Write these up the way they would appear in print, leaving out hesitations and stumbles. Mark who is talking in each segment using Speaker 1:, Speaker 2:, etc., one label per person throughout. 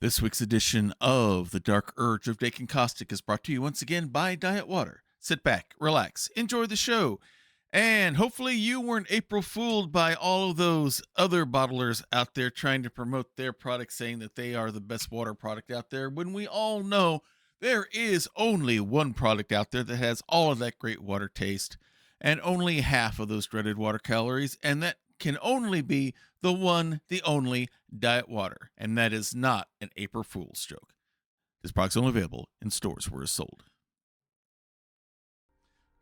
Speaker 1: This week's edition of The Dark Urge of Dakin Kaustic is brought to you once again by Diet Water. Sit back, relax, enjoy the show, and hopefully you weren't April fooled by all of those other bottlers out there trying to promote their product saying that they are the best water product out there when we all know there is only one product out there that has all of that great water taste and only half of those dreaded water calories, and that can only be the one, the only Diet Water, and that is not an April Fool's joke. This product's only available in stores where it's sold.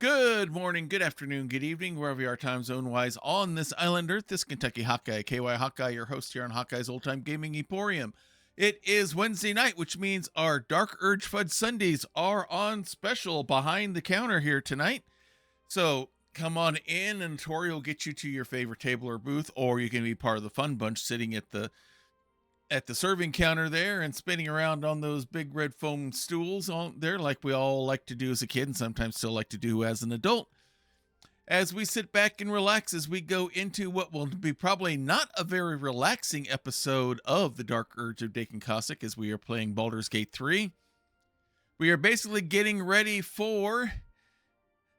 Speaker 1: Good morning, good afternoon, good evening, wherever you are time zone wise on this island earth. This Kentucky Hawkeye, KY Hawkeye, your host here on Hawkeye's Old Time Gaming Emporium. It is Wednesday night, which means our Dark Urge Fudge Sundays are on special behind the counter here tonight. So come on in and Tori will get you to your favorite table or booth, or you can be part of the fun bunch sitting at the serving counter there and spinning around on those big red foam stools on there like we all like to do as a kid and sometimes still like to do as an adult. As we sit back and relax as we go into what will be probably not a very relaxing episode of The Dark Urge of Dakin Kaustic as we are playing Baldur's Gate 3. We are basically getting ready for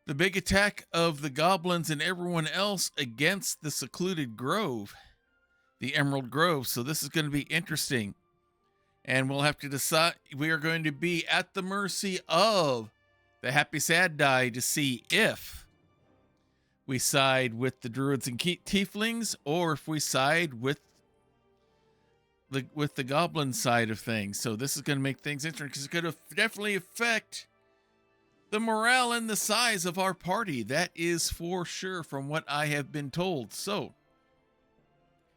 Speaker 1: the big attack of the goblins and everyone else against the secluded grove, the Emerald Grove. So this is going to be interesting. And we'll have to decide. We are going to be at the mercy of the Happy Sad Die to see if we side with the druids and tieflings or if we side with the goblin side of things. So this is going to make things interesting because it's going to definitely affect the morale and the size of our party. That is for sure from what I have been told. So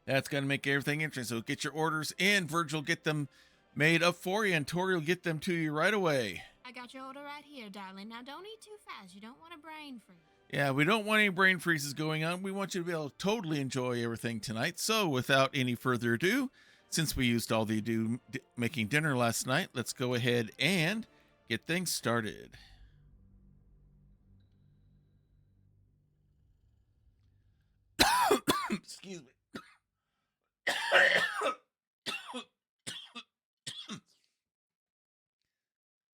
Speaker 1: that's going to make everything interesting. So get your orders in. Virgil get them made up for you, and Tori will get them to you right away.
Speaker 2: I got your order right here, darling. Now don't eat too fast. You don't want a brain freeze.
Speaker 1: Yeah, we don't want any brain freezes going on. We want you to be able to totally enjoy everything tonight. So without any further ado, since we used all the ado making dinner last night, let's go ahead and get things started. Excuse me.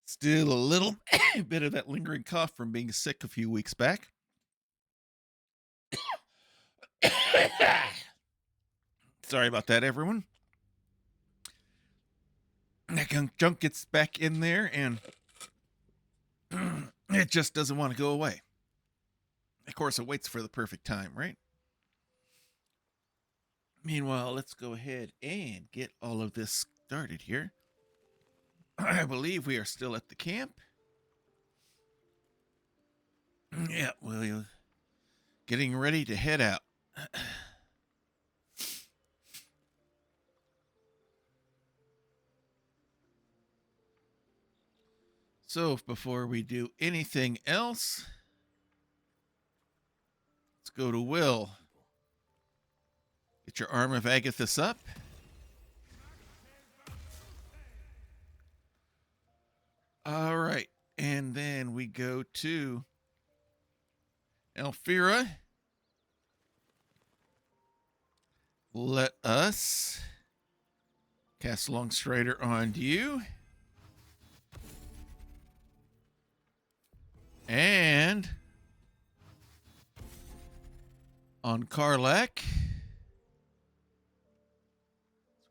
Speaker 1: Still a little bit of that lingering cough from being sick a few weeks back. Sorry about that, everyone. That junk gets back in there and it just doesn't want to go away. Of course, it waits for the perfect time, right? Meanwhile, let's go ahead and get all of this started here. I believe we are still at the camp. Yeah, we're getting ready to head out. So, before we do anything else, let's go to Will. Get your Arm of Agathis up. All right. And then we go to Elfira. Let us cast Longstrider on you. And on Karlak.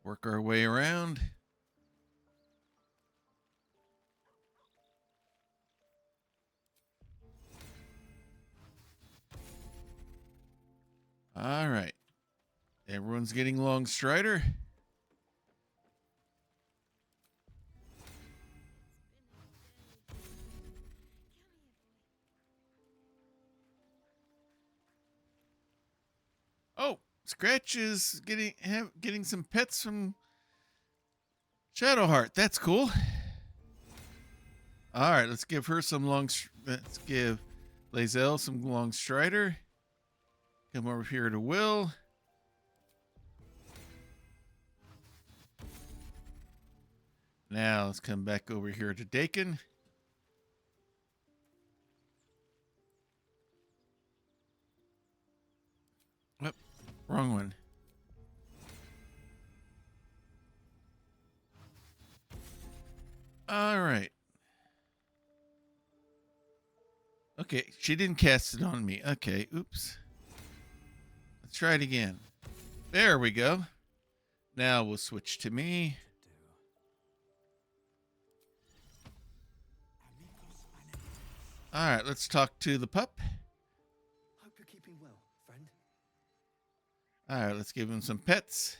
Speaker 1: Work our way around. All right. Everyone's getting Longstrider. Oh, Scratch is getting some pets from Shadowheart. That's cool. All right, let's give her some let's give Lae'zel some Longstrider. Come over here to Will. Now let's come back over here to Dakin. Whoop, wrong one. All right. Okay, she didn't cast it on me. Okay, oops. Let's try it again. There we go. Now we'll switch to me. All right, let's talk to the pup.
Speaker 3: Hope you're keeping well, friend.
Speaker 1: All right, let's give him some pets.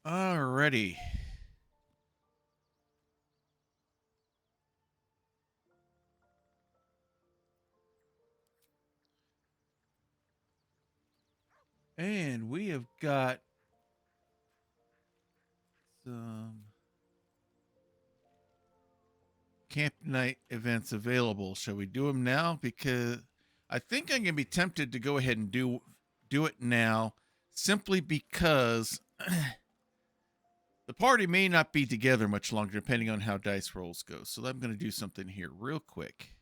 Speaker 1: Alrighty. And we have got some camp night events available. Shall we do them now? Because I think I'm gonna be tempted to go ahead and do it now, simply because the party may not be together much longer, depending on how dice rolls go. So I'm gonna do something here real quick.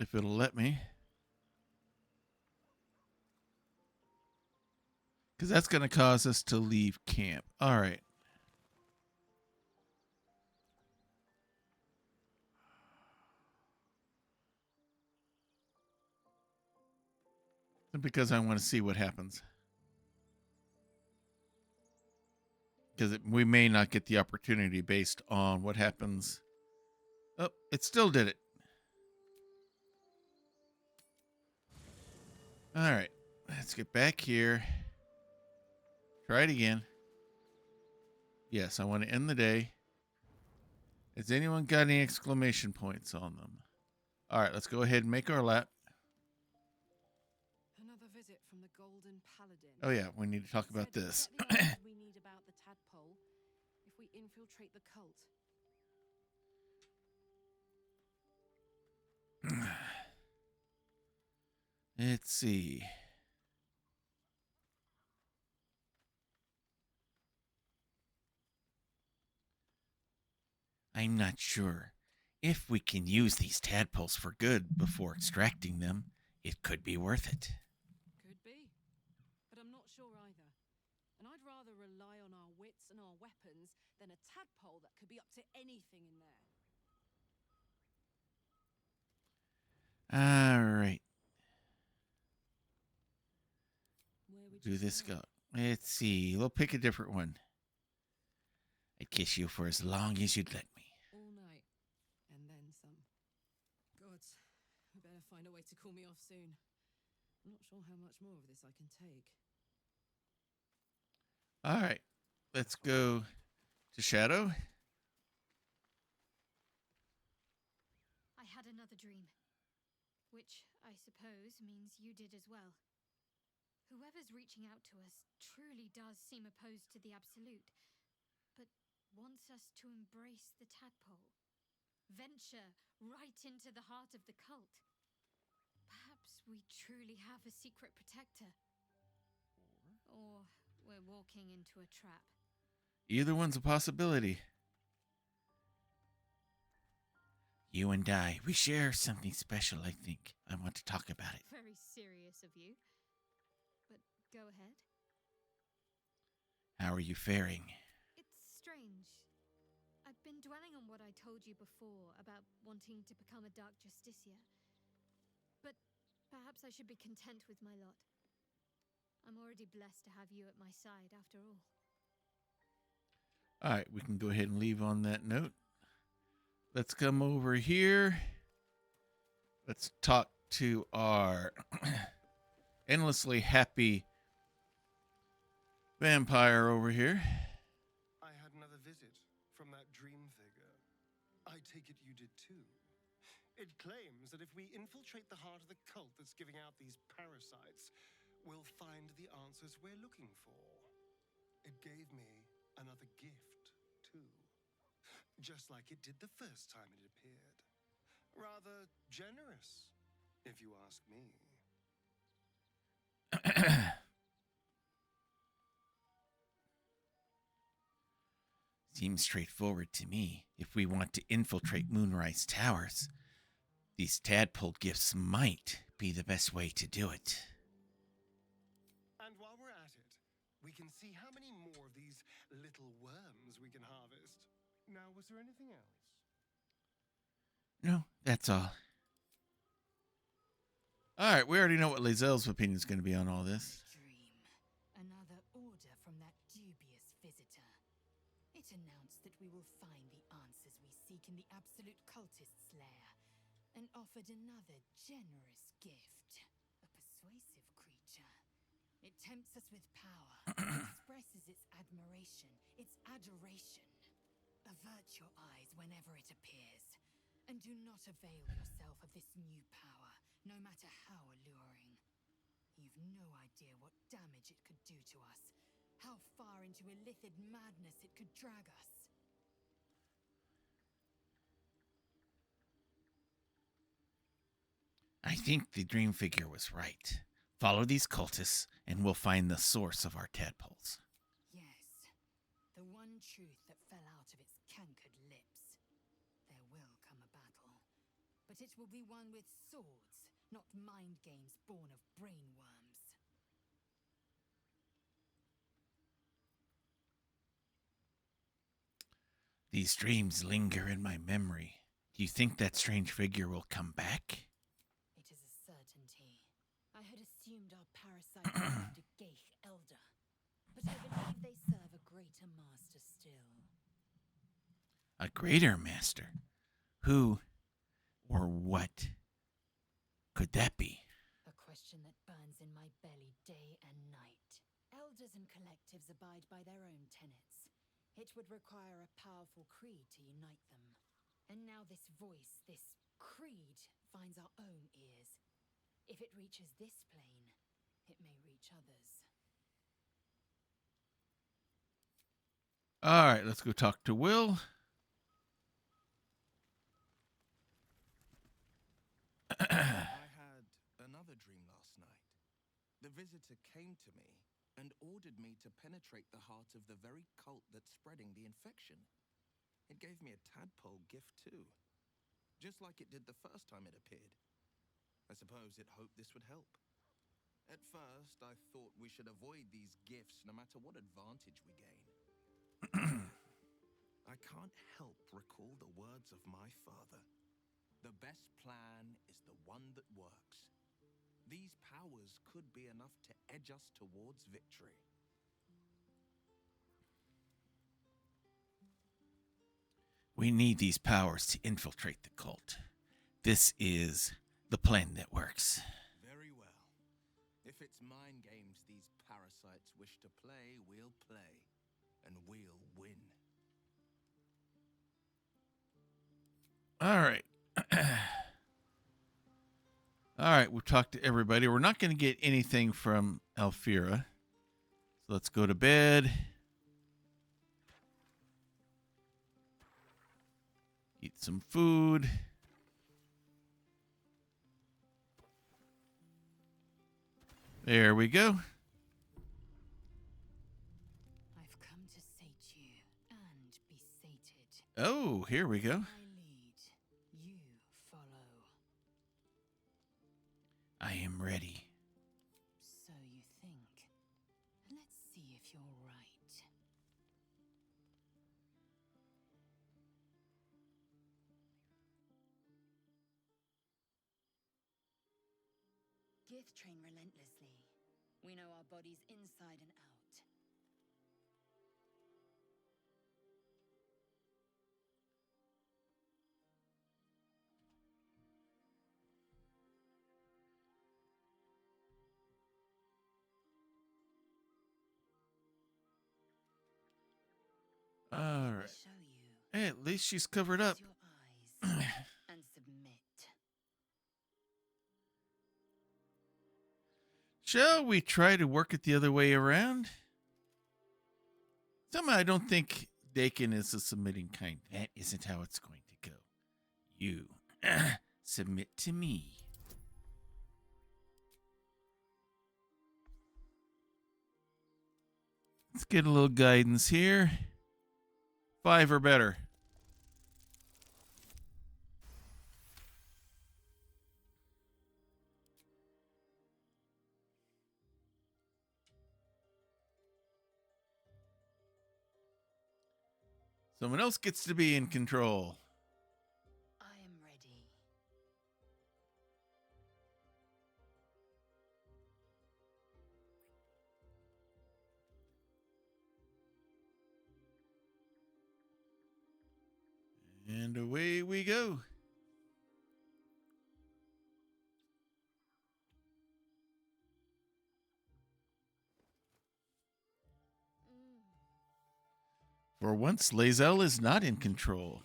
Speaker 1: If it'll let me. Because that's going to cause us to leave camp. All right. Because I want to see what happens. Because we may not get the opportunity based on what happens. Oh, it still did it. All right. Let's get back here. Try it again. Yes, I want to end the day. Has anyone got any exclamation points on them? All right, let's go ahead and make our lap.
Speaker 4: Another visit from the Golden Paladin.
Speaker 1: Oh, yeah, we need to talk about
Speaker 4: Said
Speaker 1: this.
Speaker 4: we get the answers we need about the tadpole if we infiltrate the cult.
Speaker 1: Let's see. I'm not sure. If we can use these tadpoles for good before extracting them, it could be worth it.
Speaker 4: Could be. But I'm not sure either. And I'd rather rely on our wits and our weapons than a tadpole that could be up to anything in there.
Speaker 1: All right.
Speaker 4: Where would
Speaker 1: Do
Speaker 4: you
Speaker 1: this
Speaker 4: start?
Speaker 1: go. Let's see. We'll pick a different one. I'd kiss you for as long as you'd let me.
Speaker 4: All night. And then some. Gods, we better find a way to cool me off soon. I'm not sure how much more of this I can take.
Speaker 1: All right. Let's go to Shadow.
Speaker 2: I had another dream. Which, I suppose, means you did as well. Whoever's reaching out to us truly does seem opposed to the Absolute, but wants us to embrace the tadpole. Venture right into the heart of the cult. Perhaps we truly have a secret protector. Or we're walking into a trap.
Speaker 1: Either one's a possibility. You and I, we share something special, I think. I want to talk about it.
Speaker 2: Very serious of you. But go ahead.
Speaker 1: How are you faring?
Speaker 2: It's strange. I've been dwelling on what I told you before about wanting to become a Dark Justicia. But perhaps I should be content with my lot. I'm already blessed to have you at my side, after all.
Speaker 1: All right, we can go ahead and leave on that note. Let's come over here. Let's talk to our endlessly happy vampire over here.
Speaker 3: I had another visit from that dream figure. I take it you did too. It claims that if we infiltrate the heart of the cult that's giving out these parasites, we'll find the answers we're looking for. It gave me another gift, too. Just like it did the first time it appeared. Rather generous, if you ask me.
Speaker 1: Seems straightforward to me. If we want to infiltrate Moonrise Towers, these tadpole gifts might be the best way to do it.
Speaker 3: And while we're at it, we can see how many more of these little worms we can harvest. Now, was there anything else?
Speaker 1: No, that's all. All right, we already know what Lae'zel's opinion is going to be on all this.
Speaker 4: Dream. Another order from that dubious visitor. It announced that we will find the answers we seek in the absolute cultist's lair, and offered another generous gift. A persuasive creature. It tempts us with power, expresses its admiration, its adoration. Avert your eyes whenever it appears, and do not avail yourself of this new power, no matter how alluring. You've no idea what damage it could do to us, how far into illithid madness it could drag us.
Speaker 1: I think the dream figure was right. Follow these cultists, and we'll find the source of our tadpoles.
Speaker 4: Yes, the one truth that fell out of its cankered lips. There will come a battle, but it will be one with swords, not mind games born of brainworms.
Speaker 1: These dreams linger in my memory. Do you think that strange figure will come back?
Speaker 4: It is a certainty. I had assumed our parasites served a Geich elder, but I believe they serve a greater master still.
Speaker 1: A greater master? Who or what could that be?
Speaker 4: A question that burns in my belly day and night. Elders and collectives abide by their own tenets. It would require a powerful creed to unite them. And now this voice, this creed, finds our own ears. If it reaches this plane, it may reach others.
Speaker 1: All right, let's go talk to Will.
Speaker 5: I had another dream last night. The visitor came to me and ordered me to penetrate the heart of the very cult that's spreading the infection. It gave me a tadpole gift too, just like it did the first time it appeared. I suppose it hoped this would help. At first, I thought we should avoid these gifts no matter what advantage we gain. I can't help recall the words of my father. The best plan is the one that works. These powers could be enough to edge us towards victory.
Speaker 1: We need these powers to infiltrate the cult. This is the plan that works.
Speaker 5: Very well. If it's mind games these parasites wish to play, we'll play. And we'll win.
Speaker 1: All right. All right, we've talked to everybody. We're not going to get anything from Alfira. So let's go to bed. Eat some food. There we go.
Speaker 4: I've come to sate you and be sated.
Speaker 1: Oh, here we go.
Speaker 4: I lead, you follow.
Speaker 1: I am ready.
Speaker 4: So you think. Let's see if you're right. Gith train relentlessly. We know our bodies inside and out.
Speaker 1: All
Speaker 4: I
Speaker 1: right.
Speaker 4: show you.
Speaker 1: Hey, at least she's covered up.
Speaker 4: Close your eyes and submit.
Speaker 1: Shall we try to work it the other way around? Somehow I don't think Dakin is a submitting kind. That isn't how it's going to go. You submit to me. Let's get a little guidance here. 5 or better. Someone else gets to be in control.
Speaker 4: I am ready.
Speaker 1: And away we go. For once, Lae'zel is not in control.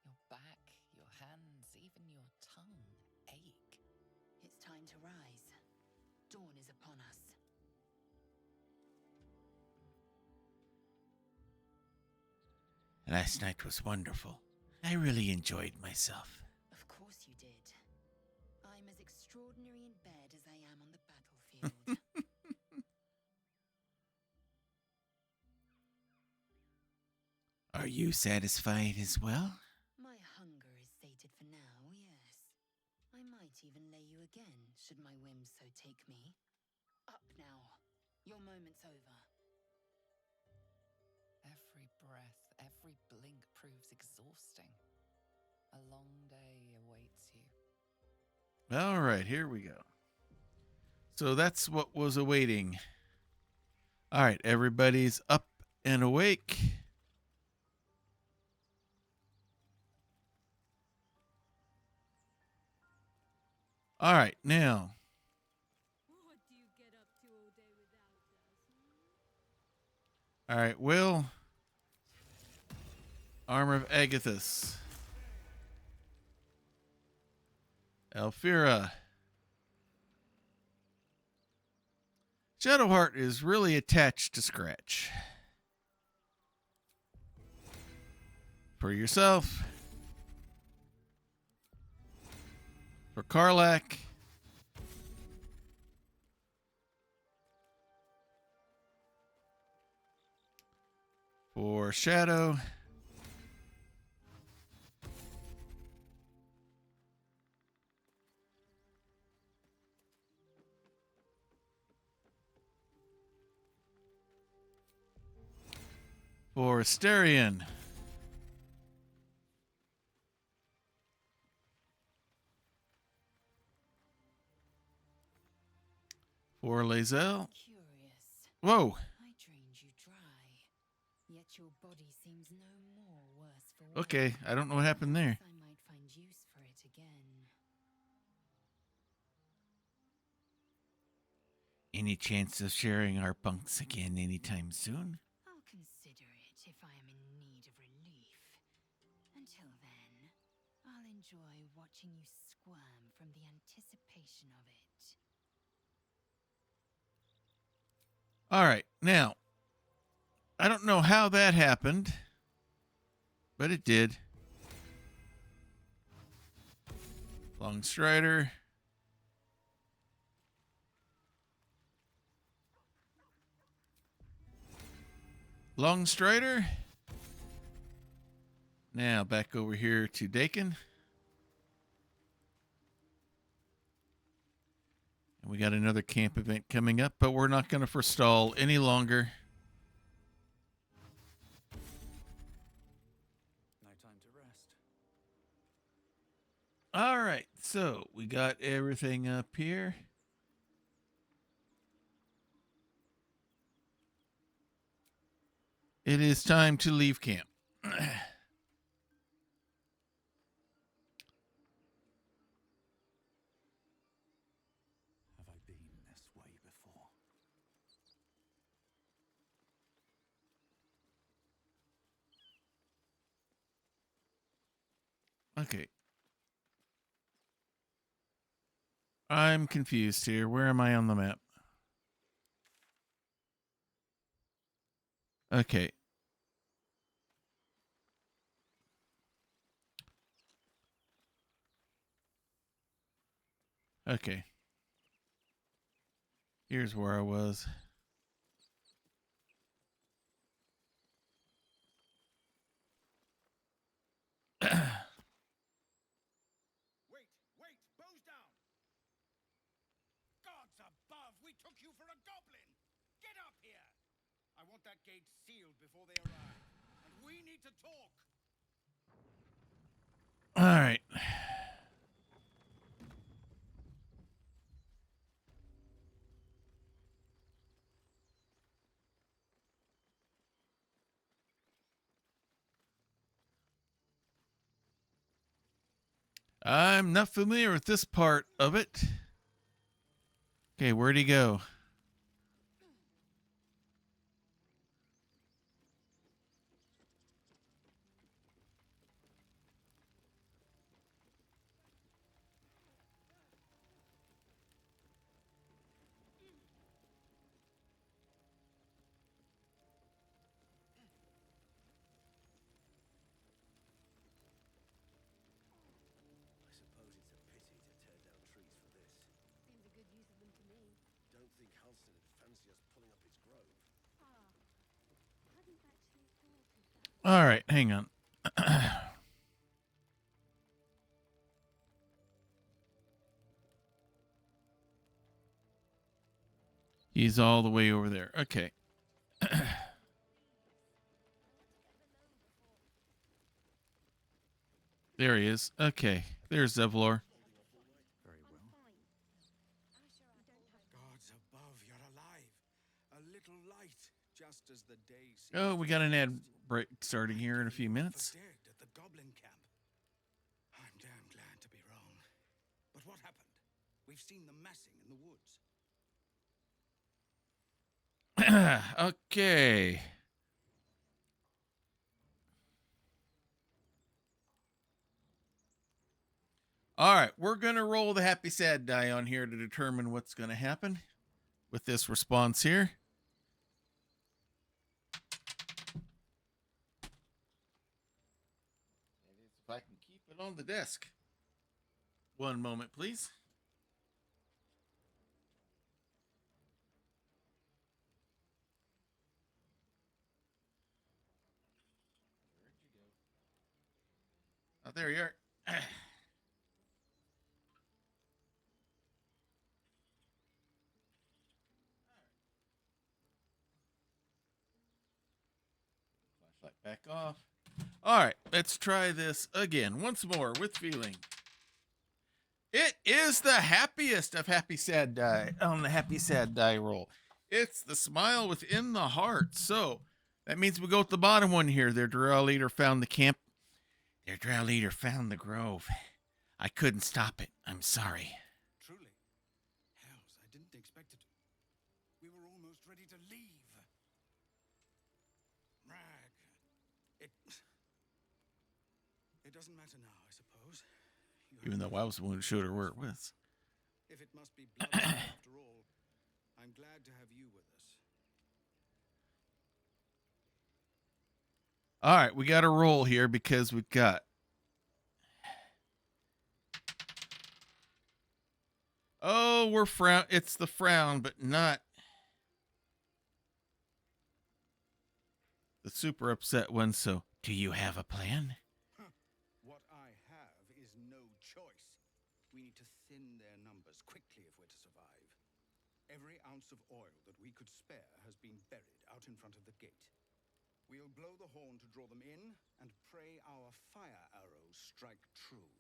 Speaker 6: Your back, your hands, even your tongue ache.
Speaker 4: It's time to rise. Dawn is upon us.
Speaker 1: Last night was wonderful. I really enjoyed myself.
Speaker 4: Of course you did. I'm as extraordinary in bed as I am on the battlefield.
Speaker 1: Are you satisfied as well?
Speaker 4: My hunger is sated for now, yes. I might even lay you again, should my whims so take me. Up now. Your moment's over.
Speaker 6: Every breath, every blink proves exhausting. A long day awaits you.
Speaker 1: All right, here we go. So that's what was awaiting. All right, everybody's up and awake. All right, now.
Speaker 2: What do you get up to all day without us?
Speaker 1: All right, Will. Armor of Agathis. Alfira. Shadowheart is really attached to Scratch. For yourself. For Karlak. For Shadow. For Asterion. For Lae'zel.
Speaker 4: Curious.
Speaker 1: Whoa.
Speaker 4: I drained you dry. Yet your body seems no more worse for wear.
Speaker 1: Okay, I don't know what happened there.
Speaker 4: I might find use for it again.
Speaker 1: Any chance of sharing our bunks again anytime soon?
Speaker 4: I'll consider it if I am in need of relief. Until then, I'll enjoy watching you squirm from the anticipation of it.
Speaker 1: All right, now, I don't know how that happened, but it did. Longstrider. Longstrider. Now back over here to Dakin. And we got another camp event coming up, but we're not going to forestall any longer.
Speaker 5: No time to rest.
Speaker 1: All right, so we got everything up here. It is time to leave camp.
Speaker 5: Have I been this way before?
Speaker 1: Okay. I'm confused here. Where am I on the map? Okay. Okay. Here's where I was.
Speaker 7: took you for a goblin! Get up here! I want that gate sealed before they arrive. And we need to talk!
Speaker 1: All right. I'm not familiar with this part of it. Okay, where'd he go?
Speaker 3: I suppose it's a pity to tear down trees for this.
Speaker 2: Seems a good use of them to me.
Speaker 3: Don't think Halstead would fancy us pulling up his grove.
Speaker 2: Ah, hadn't actually thought of that.
Speaker 1: All right, hang on. He's all the way over there. Okay. There he is. Okay. There's Zevlor.
Speaker 7: Very well. Gods above, you're alive. A little light, just as the day seems
Speaker 1: Oh, we got an ad
Speaker 7: closed.
Speaker 1: break starting here in a few minutes.
Speaker 7: For dead at the goblin camp. I'm damn glad to be wrong. But what happened? We've seen them massing in the woods.
Speaker 1: Okay. All right, we're going to roll the happy sad die on here to determine what's going to happen with this response here. If I can keep it on the desk. One moment, please. Where'd you go? Oh, there you are. Flashlight back off. All right, let's try this again once more with feeling. It is the happiest of happy sad die on the happy sad die roll. It's the smile within the heart. So that means we go with the bottom one here. Their drow leader found the camp. Their drow leader found the grove. I couldn't stop it. I'm sorry.
Speaker 7: Truly. Hells, I didn't expect it. We were almost ready to leave. Rag. It doesn't matter now, I suppose. You have
Speaker 1: Even though I was the one who showed her where it was.
Speaker 7: If it must be blood after all, I'm glad to have you with us.
Speaker 1: All right, we got to roll here because we've got. Oh, we're frown. It's the frown, but not the super upset one. So, do you have a plan?
Speaker 7: What I have is no choice. We need to thin their numbers quickly if we're to survive. Every ounce of oil that we could spare has been buried out in front of the gate. We'll blow the horn to draw them in and pray our fire arrows strike true.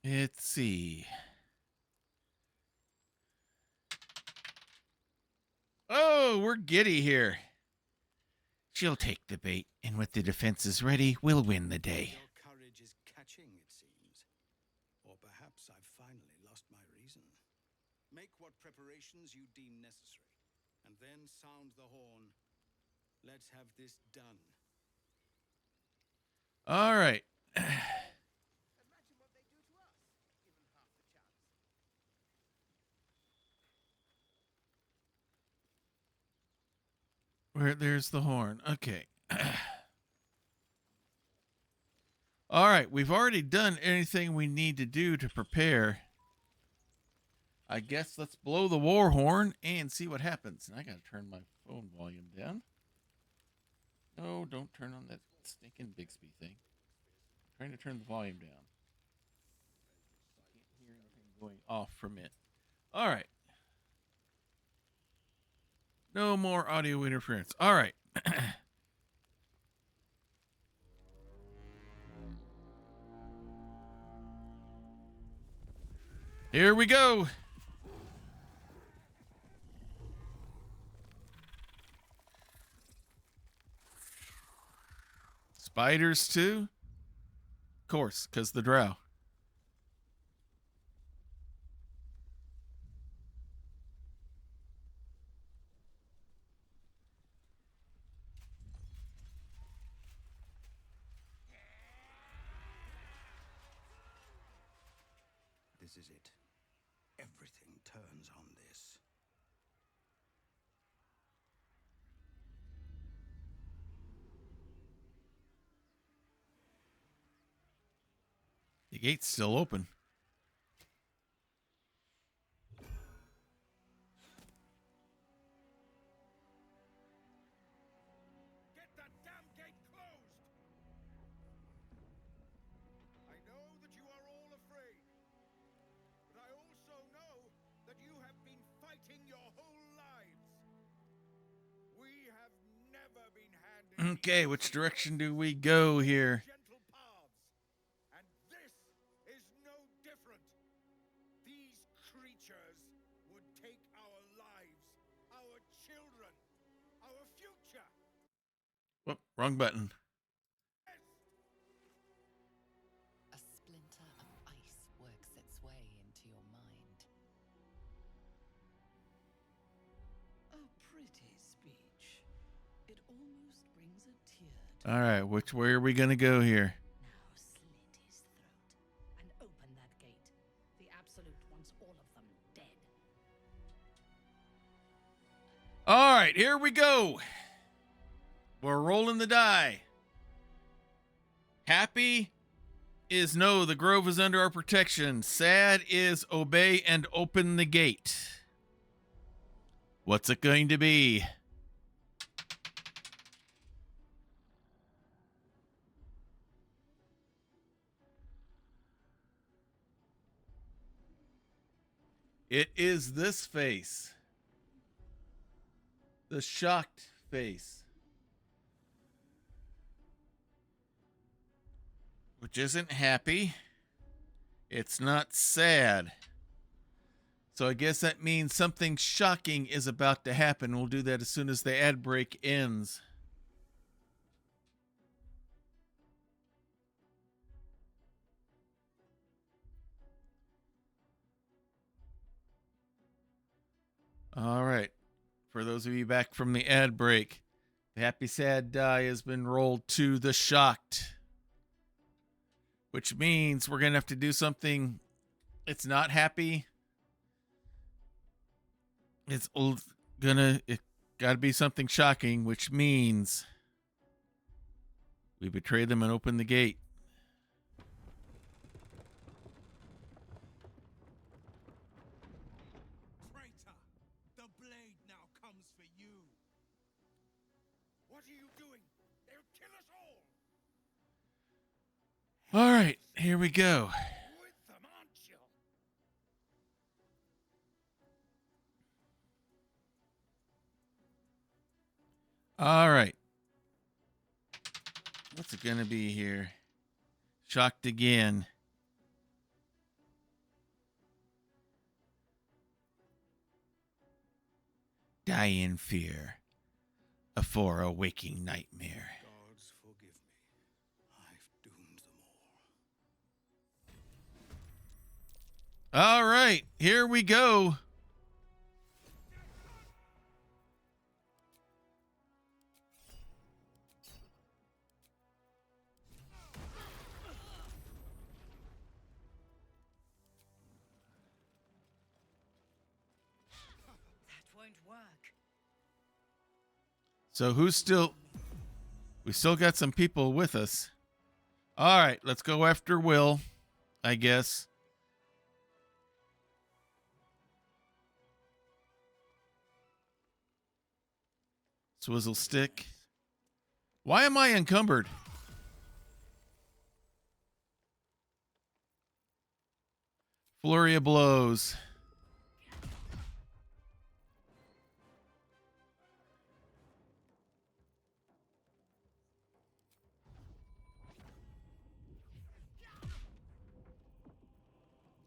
Speaker 1: Let's see. Oh, we're giddy here. She'll take the bait, and with the defenses ready, we'll win the day.
Speaker 7: Your courage is catching, it seems. Or perhaps I've finally lost my reason. Make what preparations you deem necessary, and then sound the horn. Let's have this done.
Speaker 1: All right.
Speaker 3: Imagine what they do to us, given half the chance.
Speaker 1: There's the horn. Okay. All right, we've already done anything we need to do to prepare. I guess let's blow the war horn and see what happens. And I got to turn my phone volume down. No, don't turn on that stinking Bixby thing. I'm trying to turn the volume down. I can't hear anything going off from it. All right. No more audio interference. All right. Here we go. Spiders too? Of course, because the drow.
Speaker 7: This is it. Everything turns on this.
Speaker 1: The gate's still open.
Speaker 7: Get that damn gate closed! I know that you are all afraid, but I also know that you have been fighting your whole lives. We have never been handed
Speaker 1: Okay, which direction do we go here?
Speaker 7: gentle paths, and this is no different. These creatures would take our lives, our children, our future.
Speaker 1: Whoop, wrong button.
Speaker 6: A splinter of ice works its way into your mind.
Speaker 8: A pretty speech. It almost brings a tear to
Speaker 1: All right, which way are we going to go here?
Speaker 8: Now slit his throat and open that gate. The Absolute wants all of them dead.
Speaker 1: All right, here we go. We're rolling the die. Happy is no, the grove is under our protection. Sad is obey and open the gate. What's it going to be? It is this face. The shocked face. Which isn't happy. It's not sad. So I guess that means something shocking is about to happen. We'll do that as soon as the ad break ends. All right. For those of you back from the ad break, the happy sad die has been rolled to the shocked. Which means we're going to have to do something. It's not happy. It's it got to be something shocking, which means we betray them and open the gate.
Speaker 5: Traitor! The blade now comes for you.
Speaker 7: What are you doing? They'll kill us all.
Speaker 1: All right, here we go.
Speaker 7: With them, aren't you?
Speaker 1: All right. What's it going to be here? Shocked again. Die in fear. For a waking nightmare.
Speaker 7: Gods forgive me. I've doomed them all.
Speaker 1: All right, here we go.
Speaker 8: That won't work.
Speaker 1: So we still got some people with us. All right, let's go after Will, I guess. Swizzle stick. Why am I encumbered? Flurry of blows.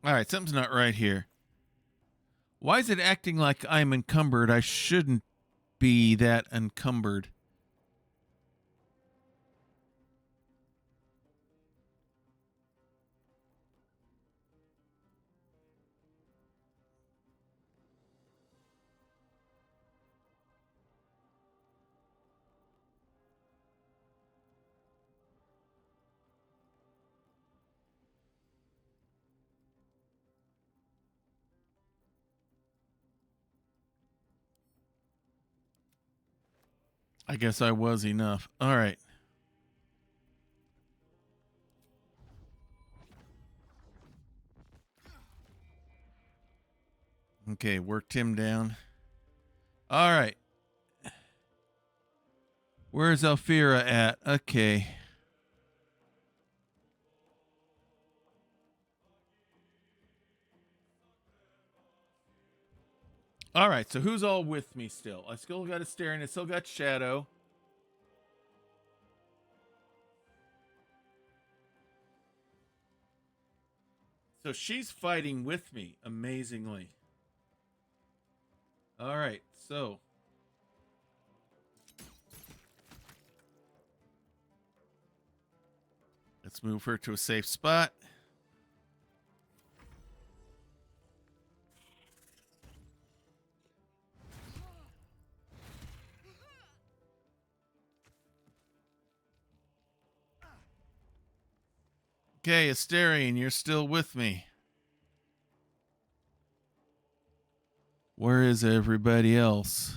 Speaker 1: All right, something's not right here. Why is it acting like I'm encumbered? I shouldn't be that encumbered. I guess I was enough. All right. Okay, worked him down. All right. Where's Alfira at? Okay. All right, so who's all with me still? I still got a staring. I still got Shadow. So she's fighting with me, amazingly. All right, so let's move her to a safe spot. Okay, Asterion, you're still with me. Where is everybody else?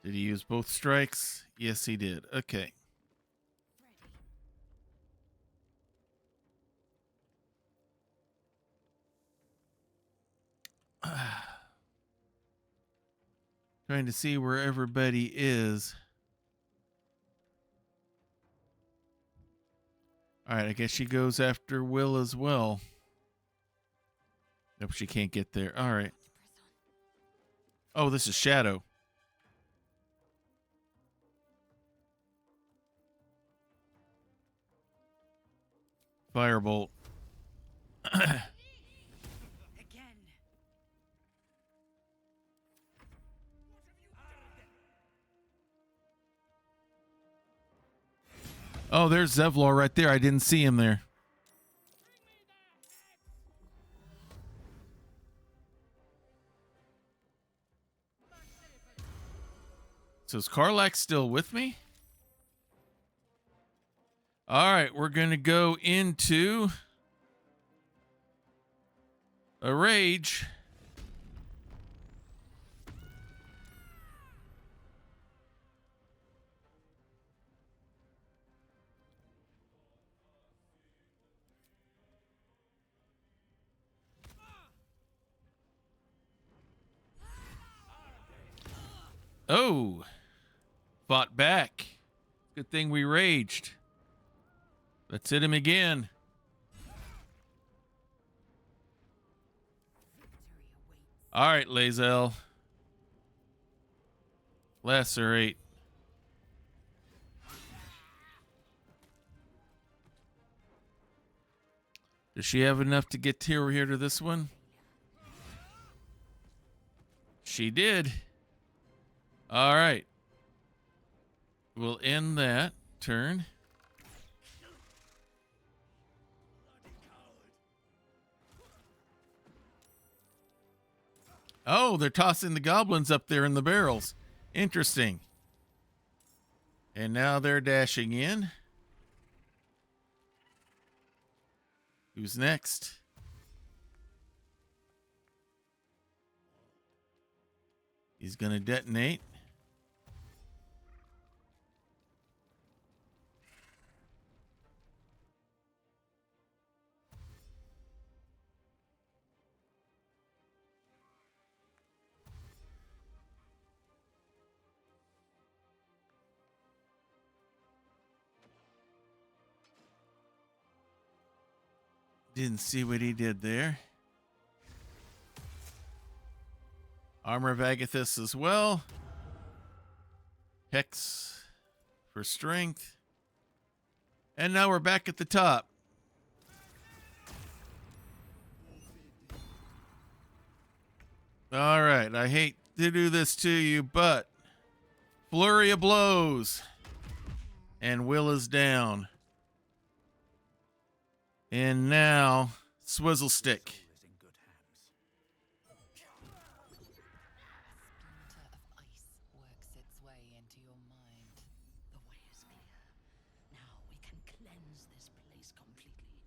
Speaker 1: Did he use both strikes? Yes, he did. Okay. Trying to see where everybody is. All right, I guess she goes after Will as well. Nope, she can't get there. All right. Oh, this is Shadow. Firebolt.
Speaker 4: Again.
Speaker 1: Oh, there's Zevlor right there. I didn't see him there. So is Karlak still with me? All right, we're going to go into a rage. Oh, fought back. Good thing we raged. Let's hit him again. All right, Lae'zel. Lacerate. Does she have enough to get here to this one? She did. All right. We'll end that turn. Oh, they're tossing the goblins up there in the barrels. Interesting. And now they're dashing in. Who's next? He's going to detonate. Didn't see what he did there. Armor of Agathis as well. Hex for strength. And now we're back at the top. All right, I hate to do this to you, but flurry of blows. And Will is down. And now Swizzle Stick.
Speaker 6: Splinter of ice works its way into your mind.
Speaker 8: The way is clear. Now we can cleanse this place completely.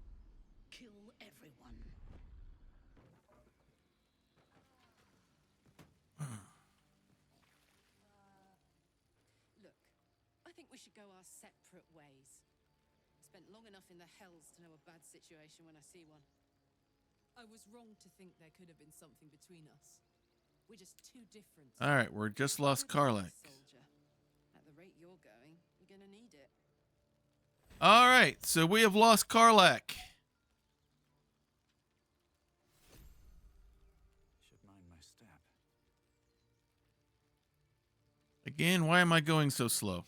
Speaker 8: Kill everyone.
Speaker 9: Look, I think we should go our separate ways. Spent long enough in the hells to know a bad situation when I see one. I was wrong to think there could have been something between us. We're just too different.
Speaker 1: All right, we're just lost
Speaker 9: Good luck,
Speaker 1: Karlak.
Speaker 9: soldier. At the rate you're going, you're gonna need it.
Speaker 1: All right, so we have lost Karlak.
Speaker 7: Should mind my step.
Speaker 1: Again, why am I going so slow?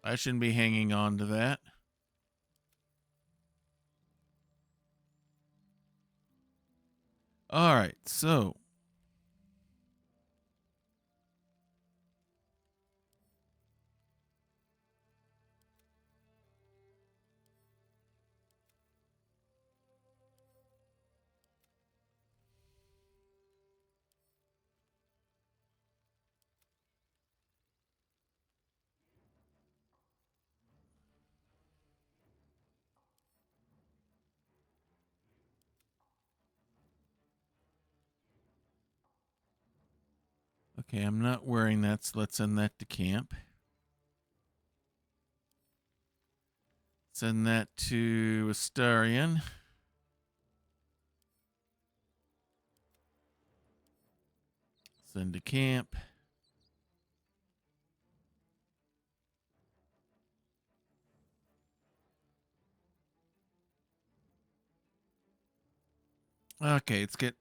Speaker 1: I shouldn't be hanging on to that. All right, so okay, I'm not wearing that, so let's send that to camp. Send that to Astarion. Send to camp. Okay, let's get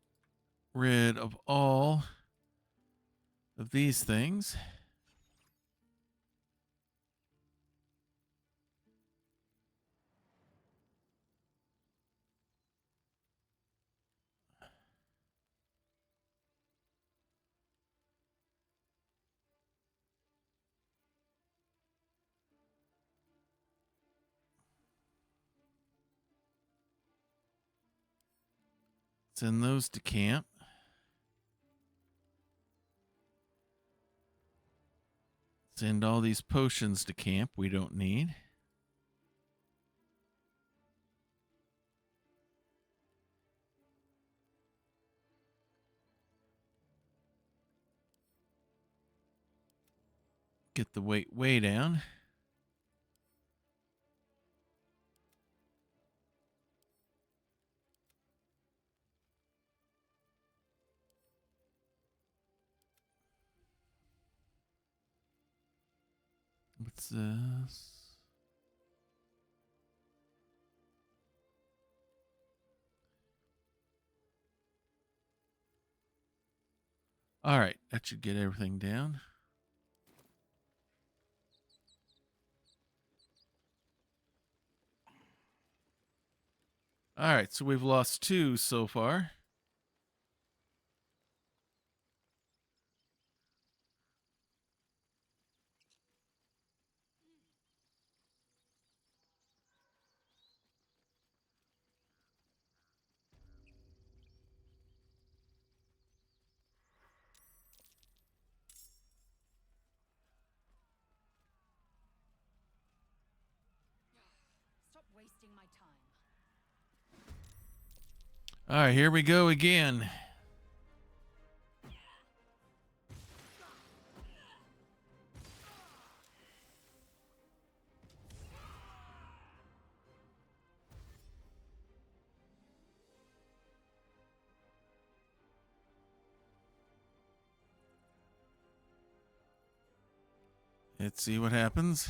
Speaker 1: rid of all of these things. Send those to camp. Send all these potions to camp we don't need. Get the weight way down. What's this? All right, that should get everything down. All right, so we've lost 2 so far.
Speaker 4: Stop wasting my time.
Speaker 1: All right, here we go again. Let's see what happens.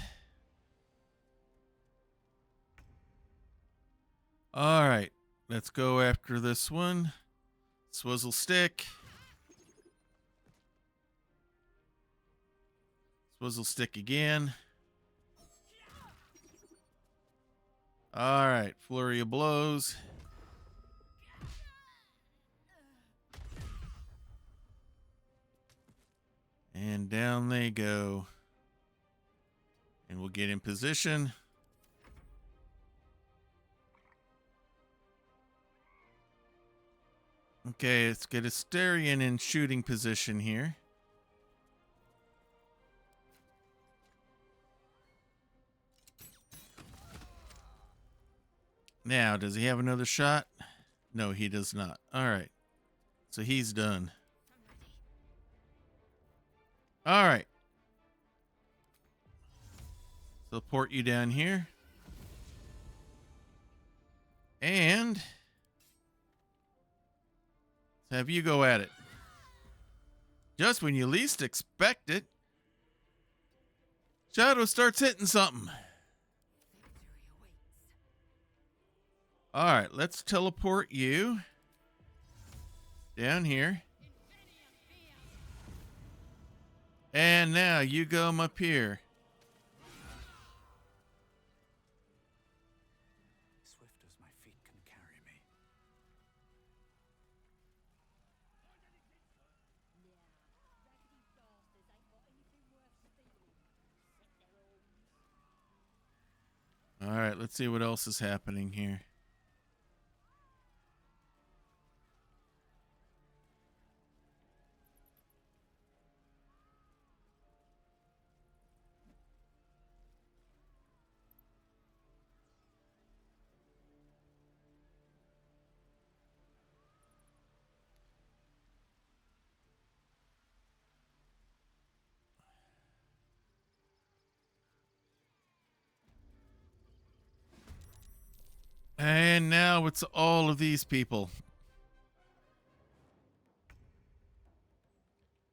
Speaker 1: All right, let's go after this one. Swizzle stick. Swizzle stick again. All right, flurry of blows. And down they go. And we'll get in position. Okay, let's get Asterion in shooting position here. Now, does he have another shot? No, he does not. All right. So he's done. All right. Teleport you down here. And let's have you go at it. Just when you least expect it, Shadow starts hitting something. All right, let's teleport you down here. And now you come up here.
Speaker 7: Swift as my feet can carry me.
Speaker 1: All right, let's see what else is happening here. And now it's all of these people.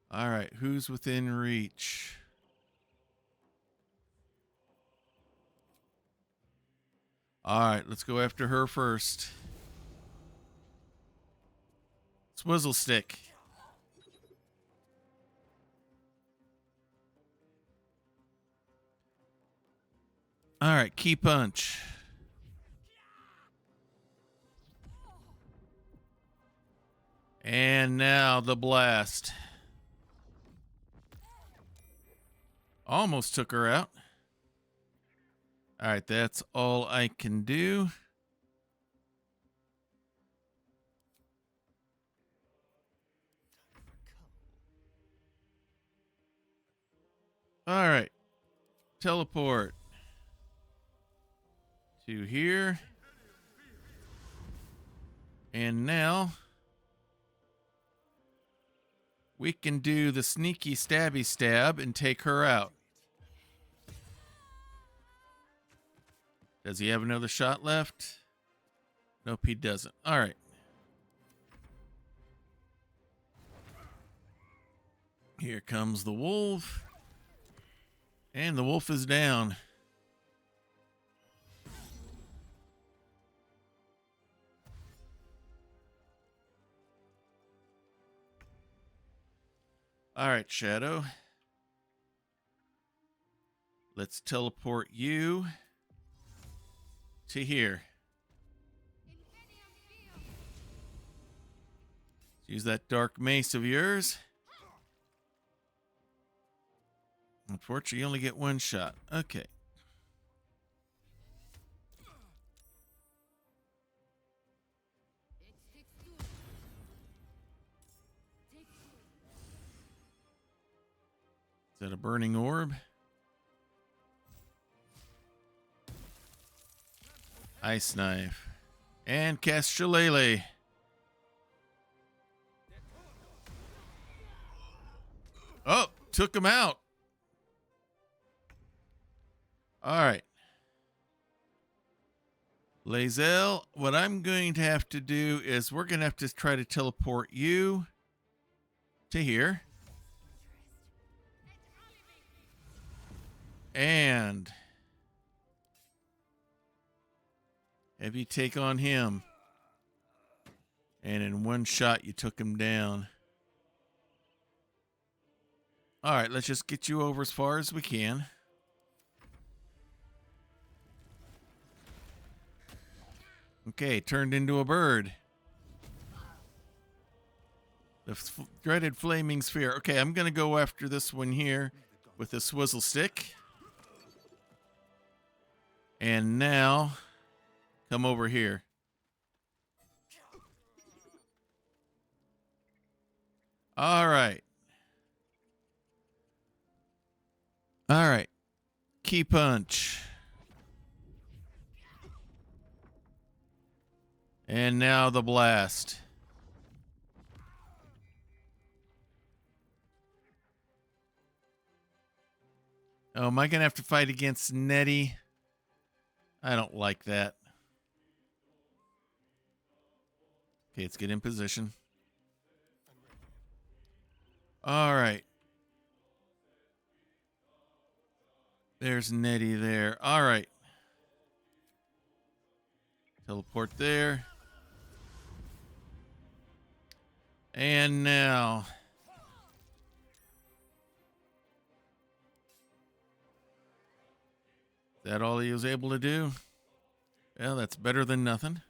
Speaker 1: All right, who's within reach? All right, let's go after her first. Swizzle stick. All right, key punch. And now the blast. Almost took her out. All right, that's all I can do. All right. Teleport to here. And now we can do the sneaky stabby stab and take her out. Does he have another shot left? Nope, he doesn't. All right. Here comes the wolf. And the wolf is down. All right, Shadow. Let's teleport you to here. Use that dark mace of yours. Unfortunately, you only get one shot. Okay. Is that a burning orb? Ice knife. And cast Shillelagh. Oh, took him out. All right. Lae'zel, what I'm going to have to do is we're going to have to try to teleport you to here. And have you take on him. And in one shot, you took him down. All right, let's just get you over as far as we can. Okay, turned into a bird. The dreaded flaming sphere. Okay, I'm going to go after this one here with the swizzle stick. And now, come over here. All right. All right. Key punch. And now the blast. Oh, am I going to have to fight against Nettie? I don't like that. Okay, let's get in position. All right. There's Nettie there. All right. Teleport there. And now. Is that all he was able to do? Well, that's better than nothing.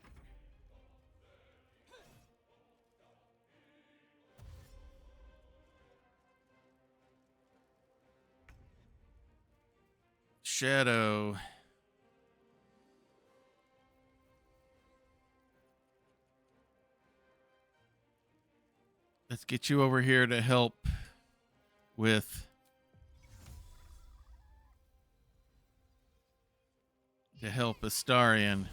Speaker 1: Shadow. Let's get you over here to help with Astarion.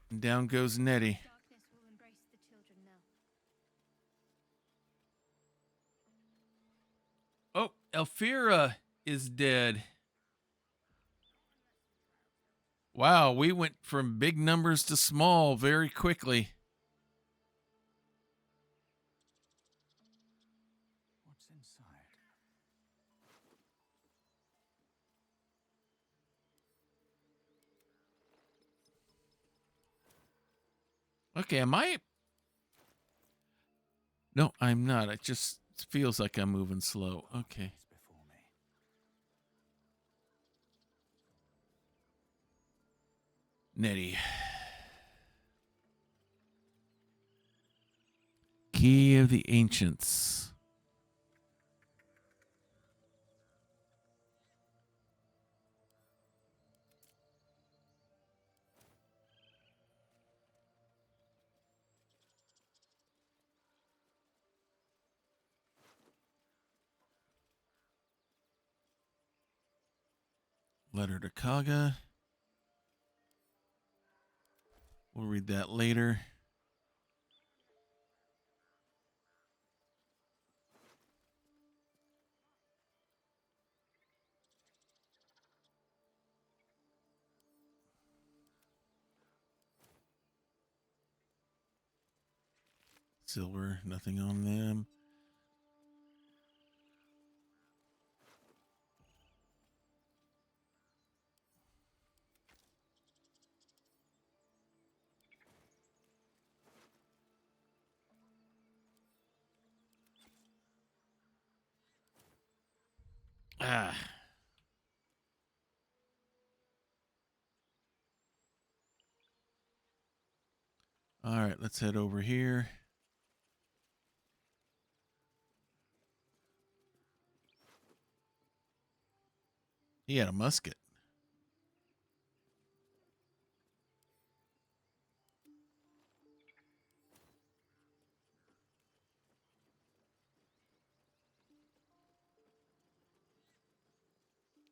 Speaker 1: And down goes Nettie.
Speaker 2: Darkness will embrace the children now.
Speaker 1: Oh, Elfira is dead. Wow, we went from big numbers to small very quickly.
Speaker 7: What's inside?
Speaker 1: Okay, am I? No, I'm not. It just feels like I'm moving slow. Okay.
Speaker 7: Before me.
Speaker 1: Nettie. Key of the Ancients. Letter to Kaga. We'll read that later. Silver, nothing on them. Ah. All right, let's head over here. He had a musket.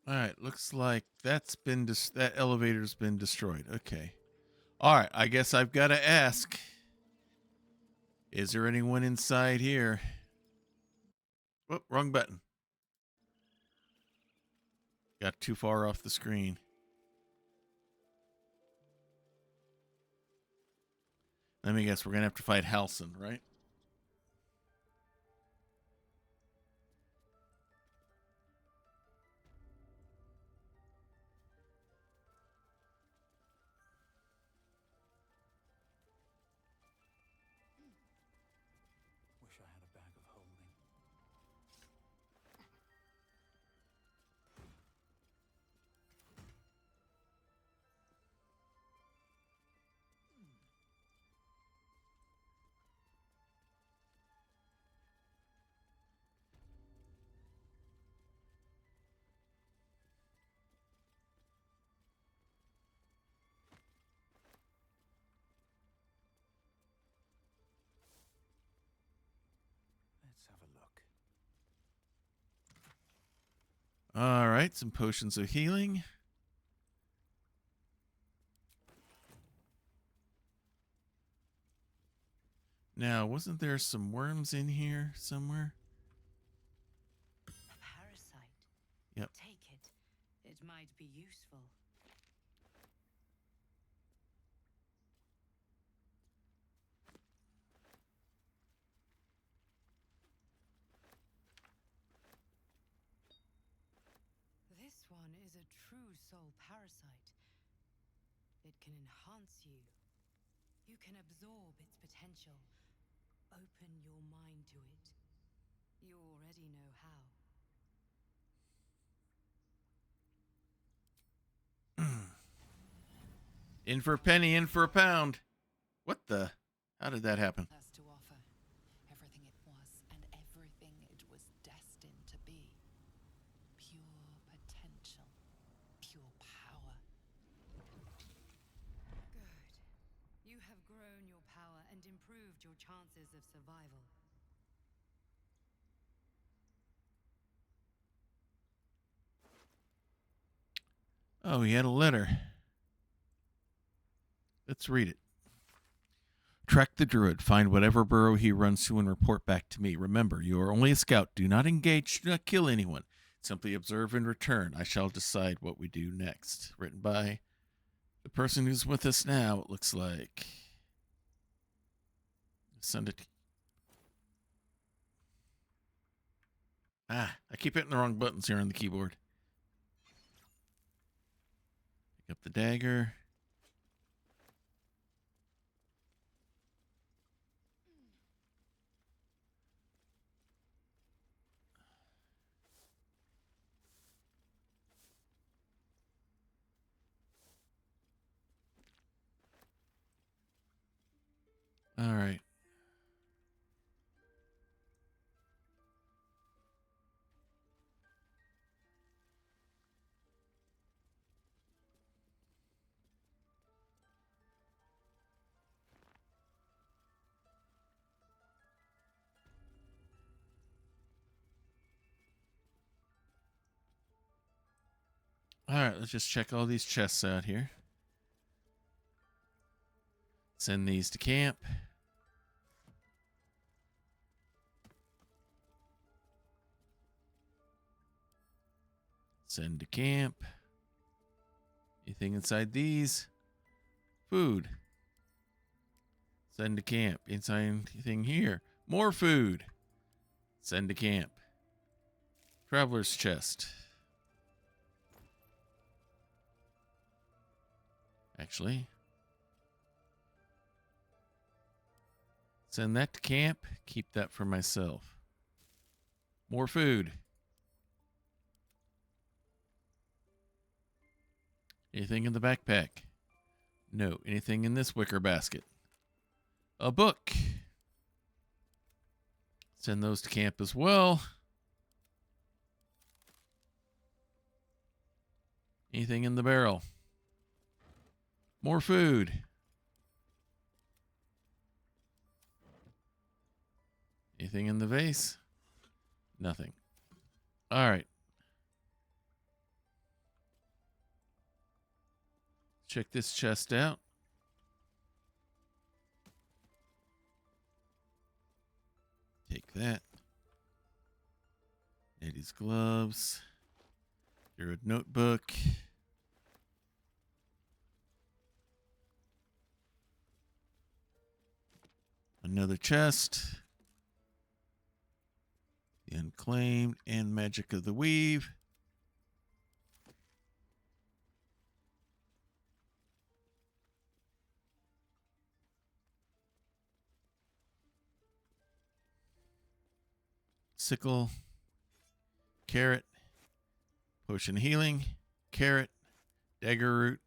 Speaker 1: All right, looks like that's been that elevator's been destroyed. Okay. All right, I guess I've got to ask. Is there anyone inside here? Oh, wrong button. Got too far off the screen. Let me guess, we're going to have to fight Halson, right? All right, some potions of healing. Now, wasn't there some worms in here somewhere?
Speaker 8: A parasite.
Speaker 1: Yep.
Speaker 8: Take it. It might be useful. This one is a true soul parasite. It can enhance you. You can absorb its potential. Open your mind to it. You already know how.
Speaker 1: In for a penny, in for a pound. What the? How did that happen?
Speaker 6: Has to offer everything it was and everything it was destined to be. Pure potential, pure power.
Speaker 8: Good. You have grown your power and improved your chances of survival.
Speaker 1: Oh, he had a letter. Let's read it. Track the druid. Find whatever burrow he runs to and report back to me. Remember, you are only a scout. Do not engage. Do not kill anyone. Simply observe and return. I shall decide what we do next. Written by the person who's with us now, it looks like. Send it. I keep hitting the wrong buttons here on the keyboard. Pick up the dagger. All right. All right, let's just check all these chests out here. Send these to camp. Send to camp. Anything inside these? Food. Send to camp. Inside anything here? More food. Send to camp. Traveler's chest. Actually, send that to camp. Keep that for myself. More food. Anything in the backpack? No. Anything in this wicker basket? A book. Send those to camp as well. Anything in the barrel? More food. Anything in the vase? Nothing. All right. Check this chest out. Take that. Eddie's gloves. Your notebook. Another chest. The Unclaimed and Magic of the Weave. Sickle. Carrot. Potion healing. Carrot. Dagger root.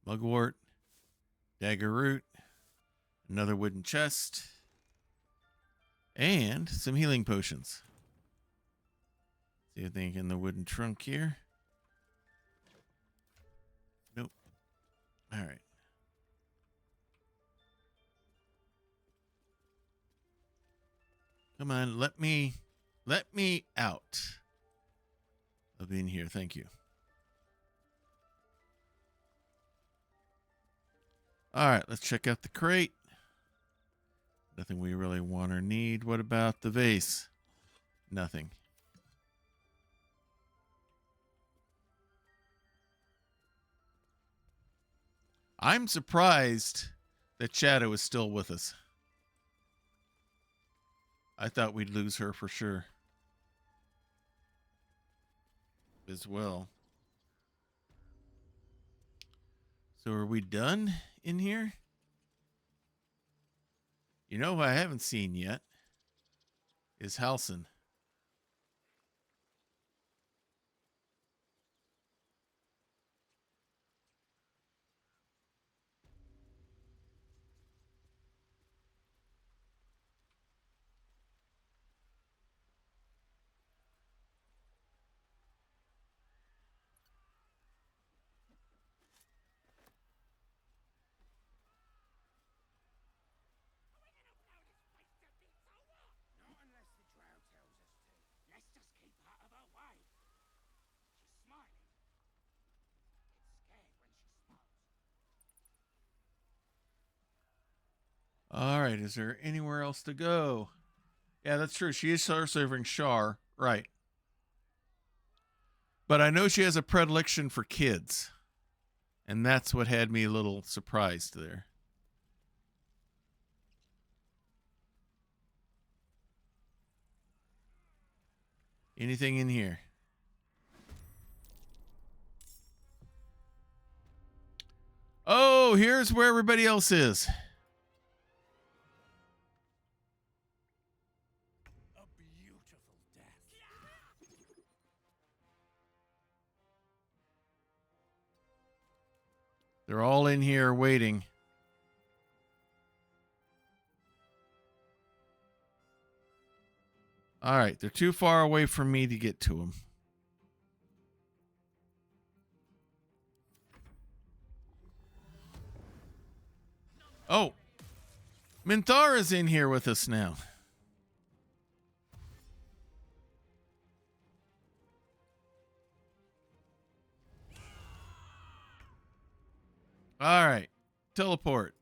Speaker 1: Mugwort. Dagger root. Another wooden chest. And some healing potions. See anything in the wooden trunk here? Nope. All right. Come on, let me out. of in here. Thank you. All right, let's check out the crate. Nothing we really want or need. What about the vase? Nothing. I'm surprised that Shadow is still with us. I thought we'd lose her for sure. As well. So are we done in here? You know who I haven't seen yet is Halson.
Speaker 10: Not unless the drow tells us to. Let's just keep out of her way. She's smiling. Gets scared when she smiles.
Speaker 1: All right, is there anywhere else to go? Yeah, that's true. She is serving Shar, right. But I know she has a predilection for kids. And that's what had me a little surprised there. Anything in here? Oh, here's where everybody else is.
Speaker 10: A beautiful death.
Speaker 1: They're all in here waiting. All right, they're too far away from me to get to them. Oh, Minthara's in here with us now. All right, teleport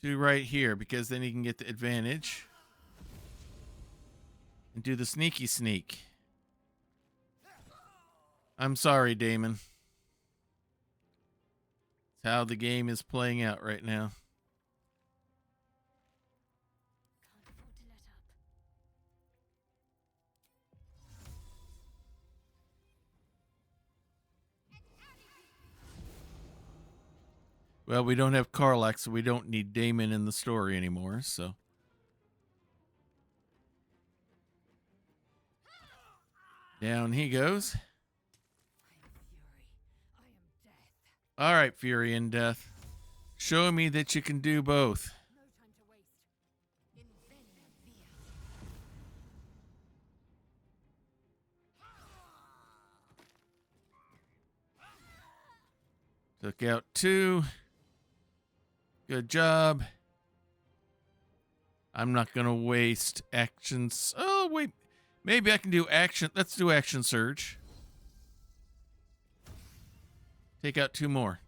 Speaker 1: to right here because then he can get the advantage and do the sneaky sneak. I'm sorry, Damon. It's how the game is playing out right now.
Speaker 2: Can't afford to let up.
Speaker 1: Well, we don't have Karlach, so we don't need Damon in the story anymore, so. Down he goes. All right, Fury and Death. Show me that you can do both.
Speaker 4: No time to waste. Invenivia.
Speaker 1: Took out 2. Good job. I'm not going to waste actions. Oh, wait. Maybe I can do action. Let's do action surge. Take out 2 more.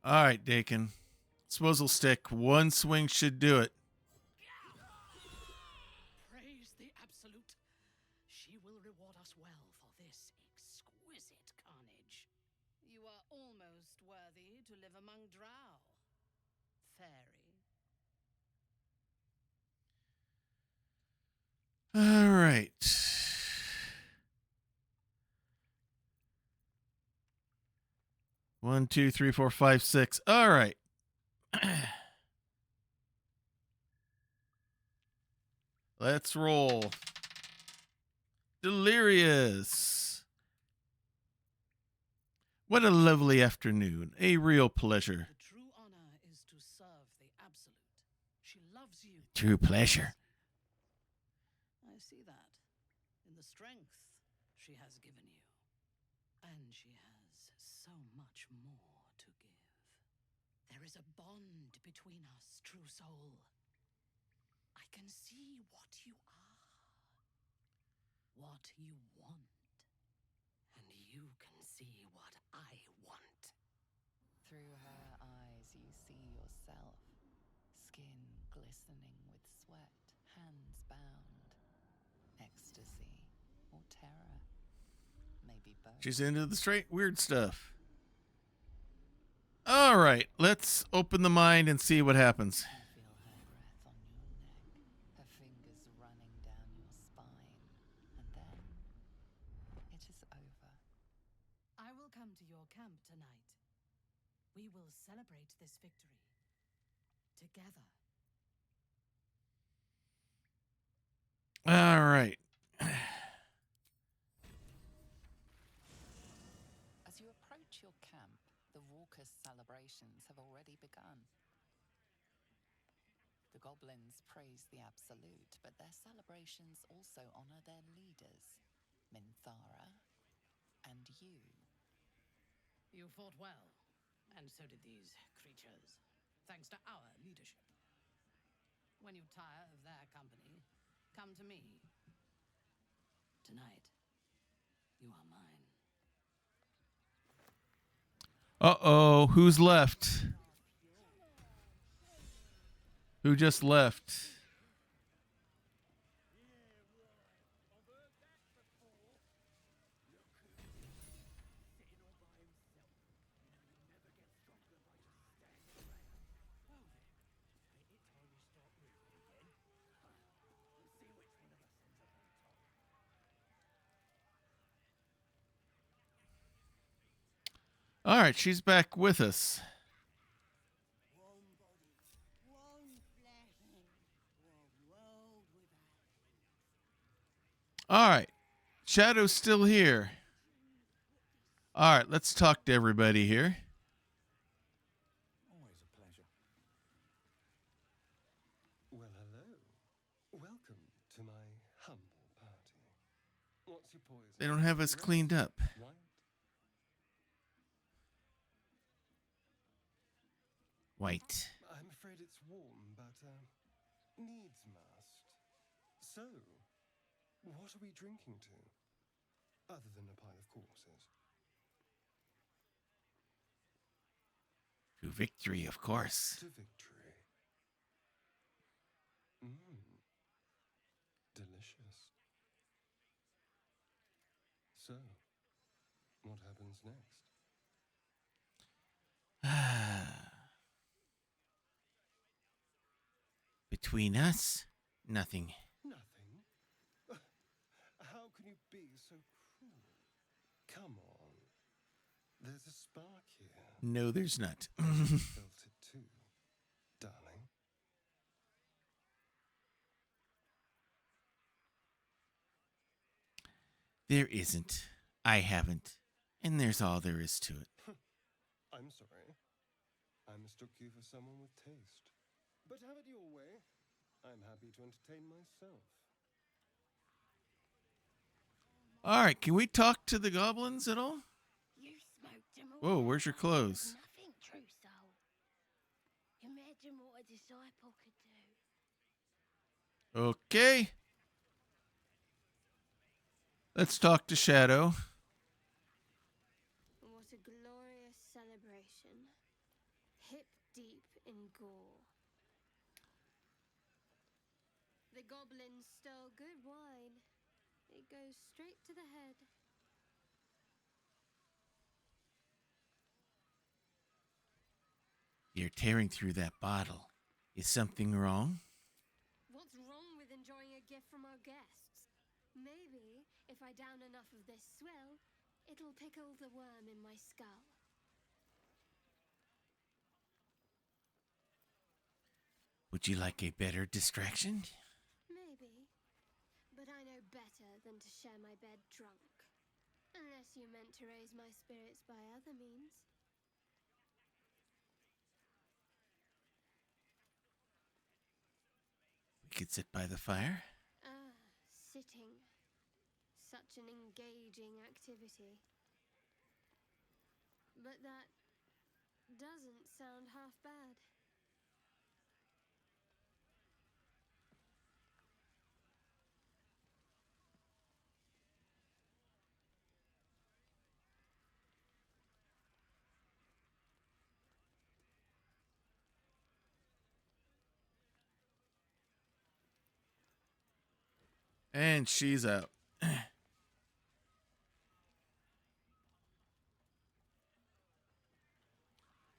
Speaker 1: All right, Dakin. Swizzle stick. 1 swing should do it.
Speaker 10: Praise the Absolute. She will reward us well for this exquisite carnage.
Speaker 9: You are almost worthy to live among drow. Fairy.
Speaker 1: All right. One, 2, 3, 4, 5, 6. All right. Let's roll. Delirious. What a lovely afternoon. A real pleasure.
Speaker 9: The true honor is to serve the Absolute. She loves
Speaker 1: true pleasure.
Speaker 11: I see that in the strength she has given you. And she has so much more to give. There is a bond between us, true soul. I can see what you are, what you want, and you can see what I want.
Speaker 6: Through her eyes, you see yourself, skin glistening with sweat, hands bound, ecstasy or terror, maybe both.
Speaker 1: She's into the straight weird stuff. All right, let's open the mind and see what happens.
Speaker 6: You feel her breath on your neck, her fingers running down your spine, and then it is over.
Speaker 4: I will come to your camp tonight. We will celebrate this victory together.
Speaker 1: All right.
Speaker 6: As you approach your camp, the raucous celebrations have already begun. The goblins praise the Absolute, but their celebrations also honor their leaders, Minthara and you.
Speaker 11: You fought well, and so did these creatures, thanks to our leadership. When you tire of their company, come to me. Tonight, you are mine.
Speaker 1: Uh-oh, who's left? Who just left? All right, she's back with us.
Speaker 10: One body, one flesh, one world without.
Speaker 1: All right, Shadow's still here. All right, let's talk to everybody here.
Speaker 7: Always a pleasure.
Speaker 3: Well, hello. Welcome to my humble party. What's your poison?
Speaker 1: They don't have us cleaned up.
Speaker 3: White?
Speaker 1: White.
Speaker 3: I'm afraid it's warm, but needs must. So, what are we drinking to? Other than a pile of corpses.
Speaker 1: To victory, of course.
Speaker 3: To victory. Delicious. So, what happens next?
Speaker 1: Between us, nothing.
Speaker 3: Nothing? How can you be so cruel? Come on. There's a spark here.
Speaker 1: No, there's not.
Speaker 3: Felt it too, darling.
Speaker 1: There isn't. I haven't. And there's all there is to it.
Speaker 3: I'm sorry. I mistook you for someone with taste. But have it your way. I'm happy to entertain myself.
Speaker 1: All right, can we talk to the goblins at all?
Speaker 10: You smoked them all.
Speaker 1: Whoa, where's your clothes?
Speaker 10: Nothing, true soul. Imagine what a disciple could do.
Speaker 1: Okay. Let's talk to Shadow.
Speaker 2: What a glorious celebration. Hip deep in gore. The goblins stole good wine. It goes straight to the head.
Speaker 1: You're tearing through that bottle. Is something wrong?
Speaker 2: What's wrong with enjoying a gift from our guests? Maybe, if I down enough of this swill, it'll pickle the worm in my skull.
Speaker 1: Would you like a better distraction?
Speaker 2: Maybe. But I know better than to share my bed drunk. Unless you meant to raise my spirits by other means.
Speaker 1: You could sit by the fire.
Speaker 2: Ah, sitting. Such an engaging activity. But that doesn't sound half bad.
Speaker 1: And she's out. All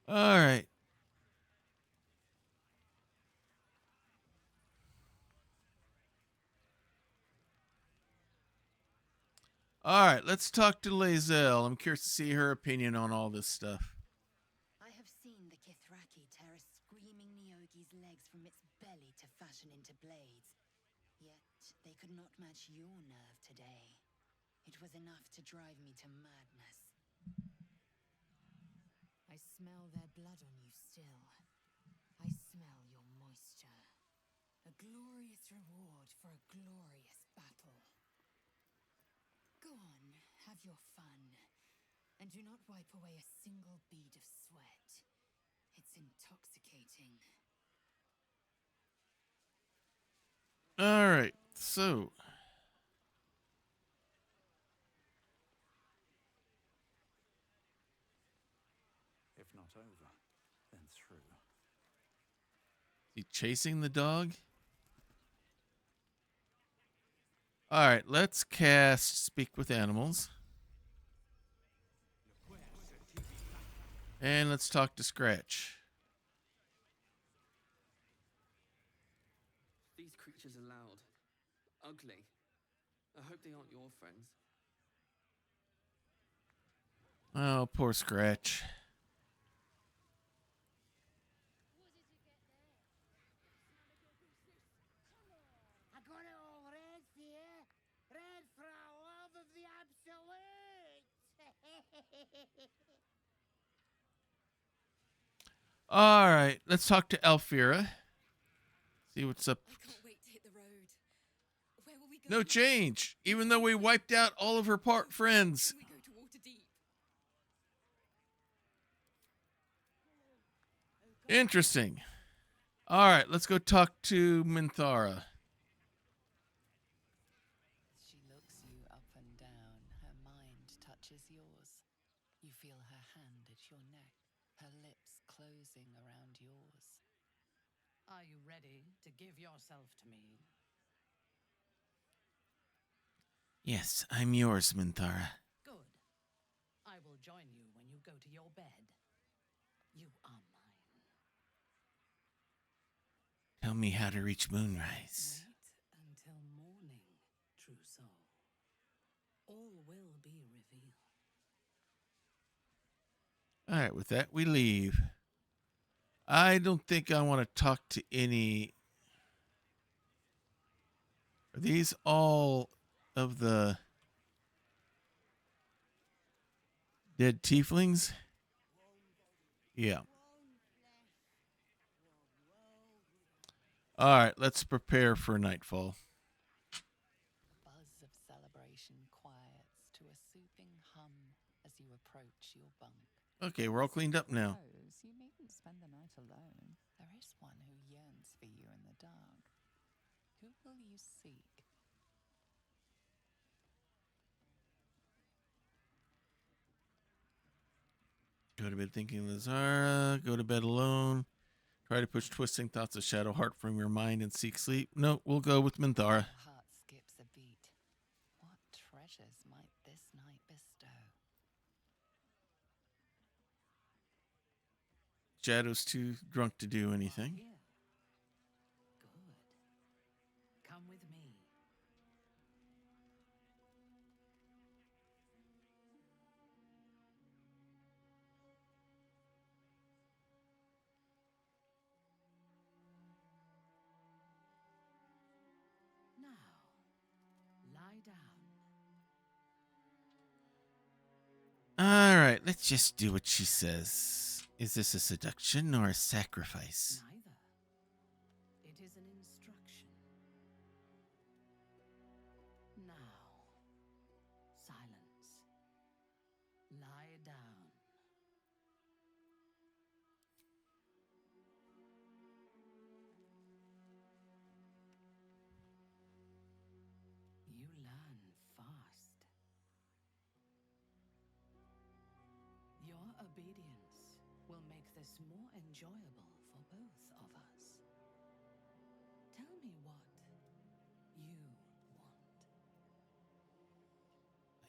Speaker 1: right. All right, let's talk to Lazelle. I'm curious to see her opinion on all this stuff.
Speaker 4: I have seen the Kithraki tear a screaming Neogi's legs from its belly to fashion into blades. Yet they could not match your nerve today. It was enough to drive me to madness. I smell their blood on you still. I smell your moisture. A glorious reward for a glorious battle. Go on, have your fun. And do not wipe away a single bead of sweat. It's intoxicating.
Speaker 1: All right, so
Speaker 7: If not over, then through.
Speaker 1: is he chasing the dog? All right, let's cast Speak with Animals. And let's talk to Scratch.
Speaker 12: These creatures are loud, ugly. I hope they aren't your friends.
Speaker 1: Oh, poor Scratch.
Speaker 10: I got it all red here. Red for our love of the absolute.
Speaker 1: All right, let's talk to Alfira. See what's up.
Speaker 9: I can't wait to hit the road. Where will we go?
Speaker 1: No change, even though we wiped out all of her friends.
Speaker 9: Can we go to Waterdeep?
Speaker 1: Interesting. All right, let's go talk to Minthara.
Speaker 6: She looks you up and down. Her mind touches yours. You feel her hand at your neck, her lips closing around yours.
Speaker 11: Are you ready to give yourself to me?
Speaker 1: Yes, I'm yours, Minthara.
Speaker 11: Good. I will join you when you go to your bed. You are mine.
Speaker 1: Tell me how to reach Moonrise.
Speaker 11: Wait until morning, true soul. All will be revealed.
Speaker 1: All right, with that, we leave. I don't think I want to talk to any. Are these all of the dead tieflings? Yeah. All right, let's prepare for nightfall.
Speaker 6: A buzz of celebration quiets to a soothing hum as you approach your bunk.
Speaker 1: Okay, we're all cleaned up now.
Speaker 6: You needn't spend the night alone. There is one who yearns for you in the dark. Who will you seek?
Speaker 1: Go to bed thinking Lazara. Go to bed alone. Try to push twisting thoughts of Shadowheart from your mind and seek sleep. No, we'll go with Minthara.
Speaker 6: Your heart skips a beat. What treasures might this night bestow?
Speaker 1: Shadow's too drunk to do anything.
Speaker 11: Here. Good. Come with me. Now, lie down.
Speaker 1: All right, let's just do what she says. Is this a seduction or a sacrifice?
Speaker 11: Neither. It is an instruction. down. You learn fast. Your obedience will make this more enjoyable for both of us. Tell me what you want.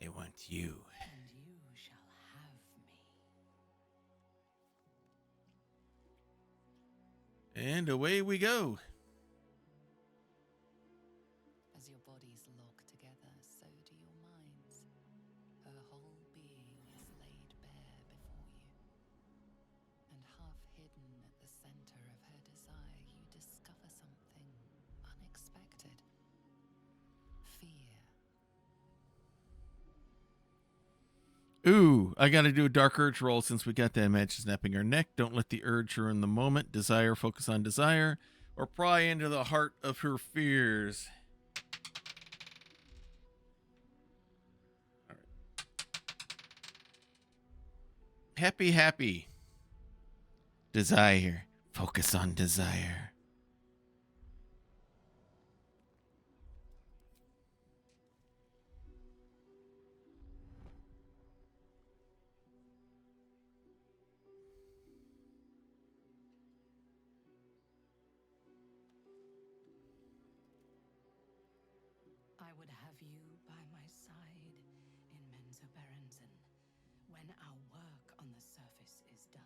Speaker 1: I want you.
Speaker 11: And you shall have me.
Speaker 1: And away we go.
Speaker 6: As your bodies lock together, so do your minds. Her whole being is laid bare before you. And half hidden at the center of her desire, you discover something unexpected. Fear.
Speaker 1: Ooh, I gotta do a dark urge roll since we got that match snapping her neck. Don't let the urge ruin the moment. Desire, focus on desire. Or pry into the heart of her fears. All right. Happy. Desire. Focus on desire.
Speaker 11: I would have you by my side in Mensa Berenson when our work on the surface is done.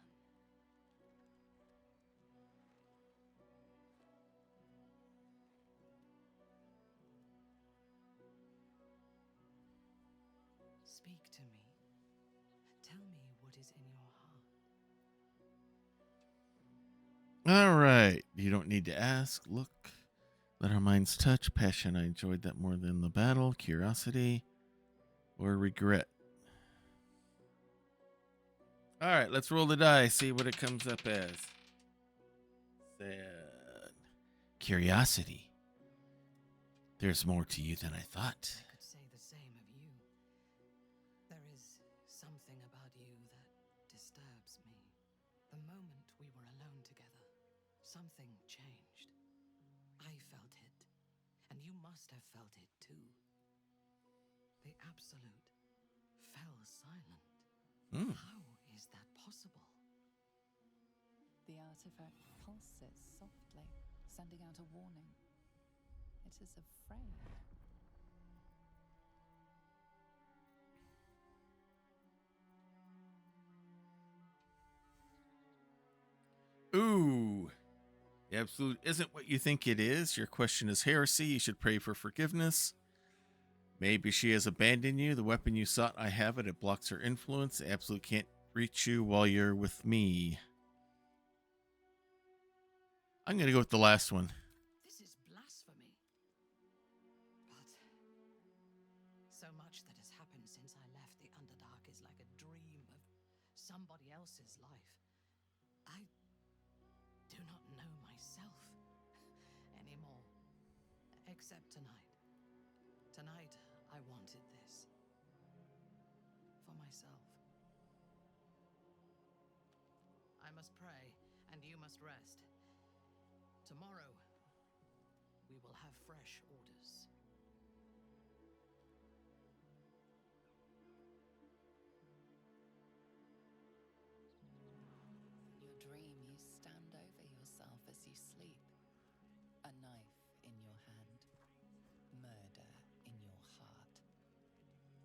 Speaker 11: Speak to me. Tell me what is in your heart.
Speaker 1: All right. You don't need to ask. Look. Let our minds touch. Passion. I enjoyed that more than the battle. Curiosity. Or regret. All right. Let's roll the die. See what it comes up as. Sad. Curiosity. There's more to you than I thought.
Speaker 11: I could say the same of you. There is something about you that disturbs me. The moment we were alone together, something changed. I felt it, and you must have felt it too. The Absolute fell silent. How is that possible?
Speaker 6: The artifact pulses softly, sending out a warning. It is afraid.
Speaker 1: Ooh. The Absolute isn't what you think it is. Your question is heresy. You should pray for forgiveness. Maybe she has abandoned you. The weapon you sought, I have it. It blocks her influence. The Absolute can't reach you while you're with me. I'm going to go with the last one.
Speaker 11: This is blasphemy. But so much that has happened since I left the Underdark is like a dream of somebody else's life. I do not know myself anymore. Except tonight. Tonight, I wanted this. For myself. I must pray, and you must rest. Tomorrow, we will have fresh orders.
Speaker 6: In your dream, you stand over yourself as you sleep. A knife in your hand. Murder in your heart.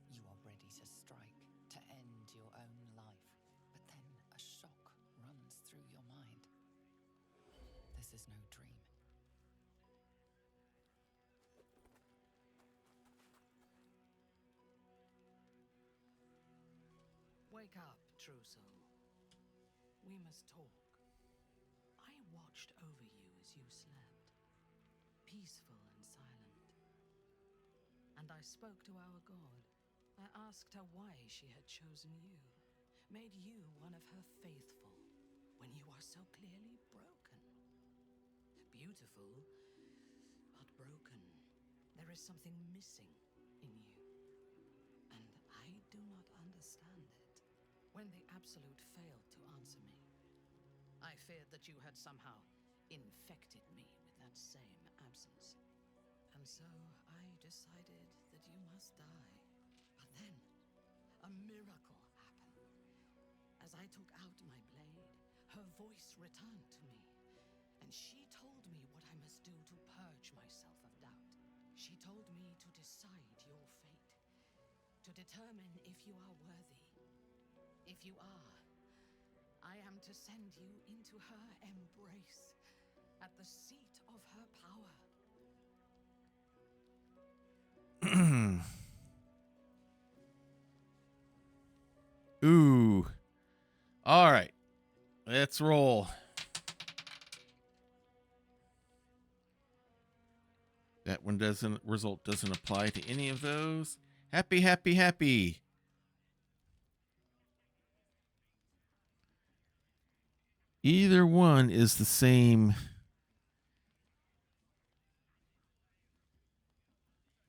Speaker 6: You are ready to strike, to end your own life. But then a shock runs through your mind. This is no dream.
Speaker 11: Wake up, true soul. We must talk. I watched over you as you slept, peaceful and silent. And I spoke to our god. I asked her why she had chosen you, made you one of her faithful, when you are so clearly broken. Beautiful, but broken. There is something missing in you, and I do not understand it. when the Absolute failed to answer me, I feared that you had somehow infected me with that same absence. And so I decided that you must die. But then, a miracle happened. As I took out my blade, her voice returned to me, and she told me what I must do to purge myself of doubt. She told me to decide your fate, to determine if you are worthy. If you are, I am to send you into her embrace, at the seat of her power.
Speaker 1: Ooh. All right. Let's roll. That one result doesn't apply to any of those. Happy, happy, happy. Either one is the same.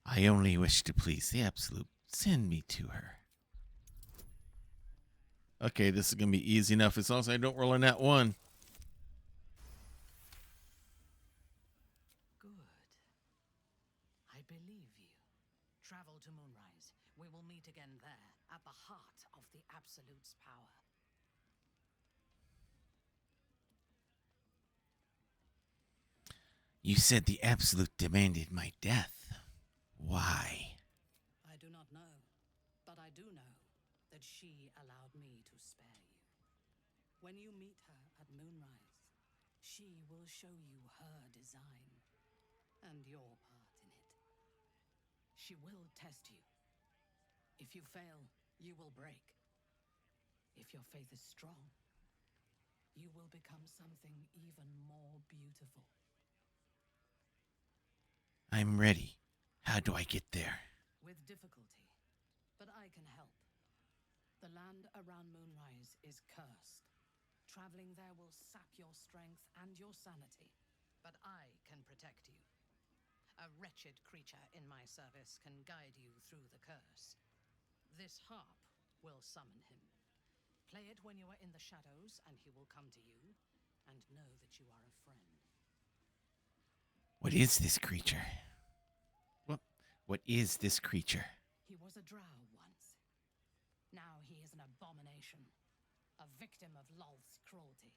Speaker 1: I only wish to please the Absolute. Send me to her. Okay, this is going to be easy enough as long as I don't roll in that one.
Speaker 11: Good. I believe you. Travel to Moonrise. We will meet again there, at the heart of the Absolute's power.
Speaker 1: You said the Absolute demanded my death. Why?
Speaker 11: I do not know, but I do know that she allowed me to spare you. When you meet her at Moonrise, she will show you her design and your part in it. She will test you. If you fail, you will break. If your faith is strong, you will become something even more beautiful.
Speaker 1: I'm ready. How do I get there?
Speaker 11: With difficulty, but I can help. The land around Moonrise is cursed. Traveling there will sap your strength and your sanity, but I can protect you. A wretched creature in my service can guide you through the curse. This harp will summon him. Play it when you are in the shadows, and he will come to you, and know that you are a friend.
Speaker 1: What is this creature? What is this creature?
Speaker 11: He was a drow once. Now he is an abomination, a victim of Lolth's cruelty.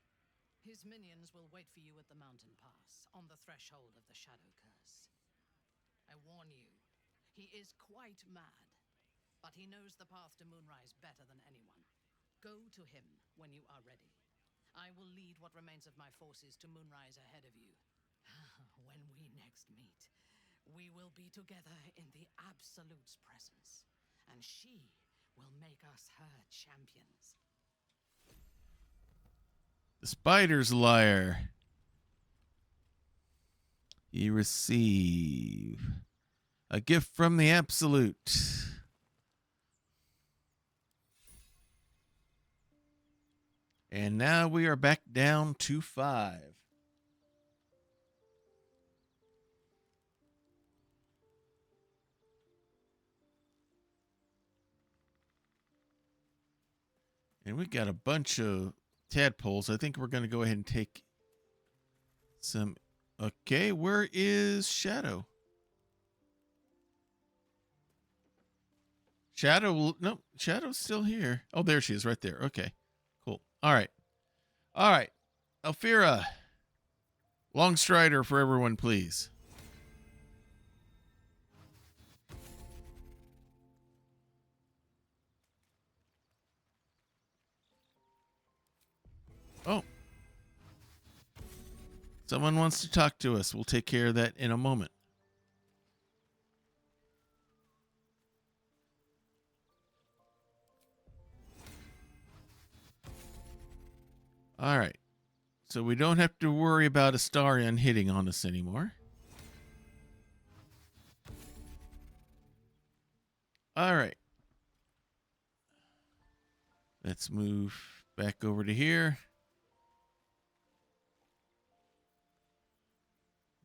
Speaker 11: His minions will wait for you at the mountain pass, on the threshold of the Shadow Curse. I warn you, he is quite mad, but he knows the path to Moonrise better than anyone. Go to him when you are ready. I will lead what remains of my forces to Moonrise ahead of you. When we next meet, we will be together in the Absolute's presence, and she will make us her champions.
Speaker 1: The spider's lair. You receive a gift from the Absolute. And now we are back down to 5. And we got a bunch of tadpoles. I think we're going to go ahead and take some. Okay, where is Shadow? No, Shadow's still here. Oh, there she is right there. Okay, cool. All right. Elfira, long strider for everyone, please. Oh. Someone wants to talk to us. We'll take care of that in a moment. All right. So we don't have to worry about Astarion hitting on us anymore. All right. Let's move back over to here.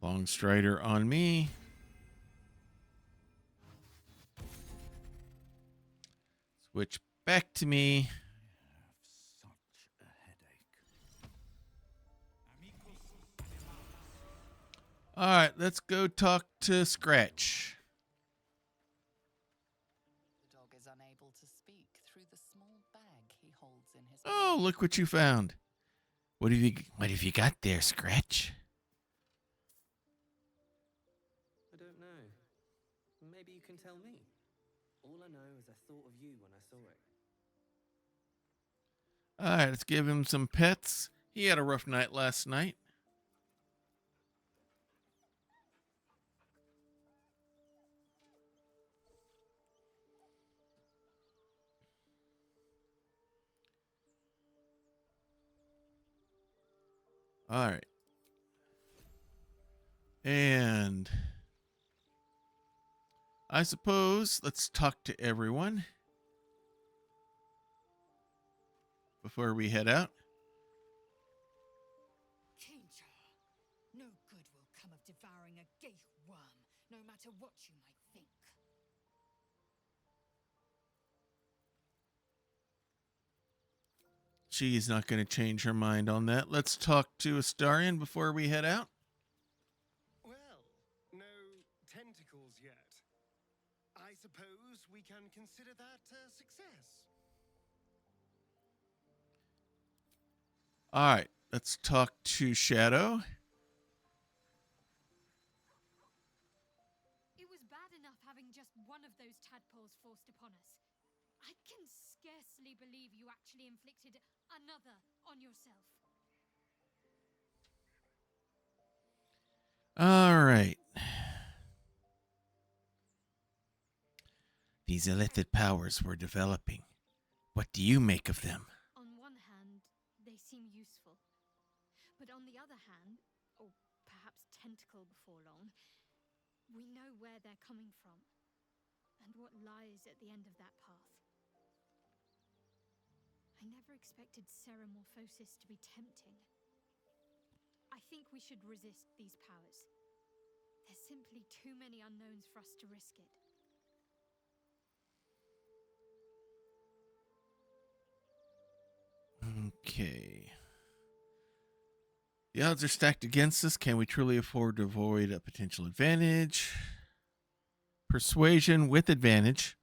Speaker 1: Long strider on me. Switch back to me. All right, let's go talk to Scratch.
Speaker 6: The dog is unable to speak through the small bag he holds in his
Speaker 1: Oh, look what you found. What have you got there, Scratch?
Speaker 12: I don't know. Maybe you can tell me. All I know is I thought of you when I saw it.
Speaker 1: All right, let's give him some pets. He had a rough night last night. All right. And I suppose let's talk to everyone before we head out.
Speaker 4: Danger. No good will come of devouring a gate worm, no matter what you might think.
Speaker 1: She's not going to change her mind on that. Let's talk to Astarion before we head out.
Speaker 3: Well, no tentacles yet. I suppose we can consider that a success.
Speaker 1: All right, let's talk to Shadow.
Speaker 2: It was bad enough having just one of those tadpoles forced upon us. I can scarcely believe you actually inflicted another on yourself.
Speaker 1: All right. These illithid powers we're developing. What do you make of them?
Speaker 2: On one hand, they seem useful. But on the other hand, or perhaps tentacle before long, we know where they're coming from and what lies at the end of that path. I never expected ceramorphosis to be tempting. I think we should resist these powers. There's simply too many unknowns for us to risk it.
Speaker 1: Okay. The odds are stacked against us. Can we truly afford to avoid a potential advantage? Persuasion with advantage.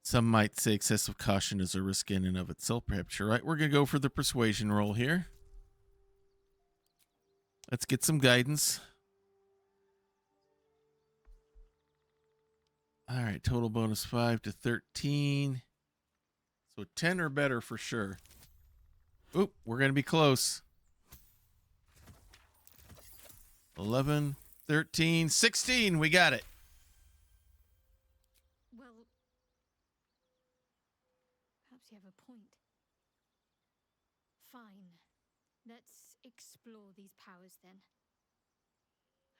Speaker 1: Some might say excessive caution is a risk in and of itself. Perhaps you're right. We're going to go for the persuasion roll here. Let's get some guidance. All right, total bonus 5 to 13. So 10 or better for sure. Oop, we're going to be close. 11, 13, 16. We got it.
Speaker 2: Well, perhaps you have a point. Fine. Let's explore these powers then.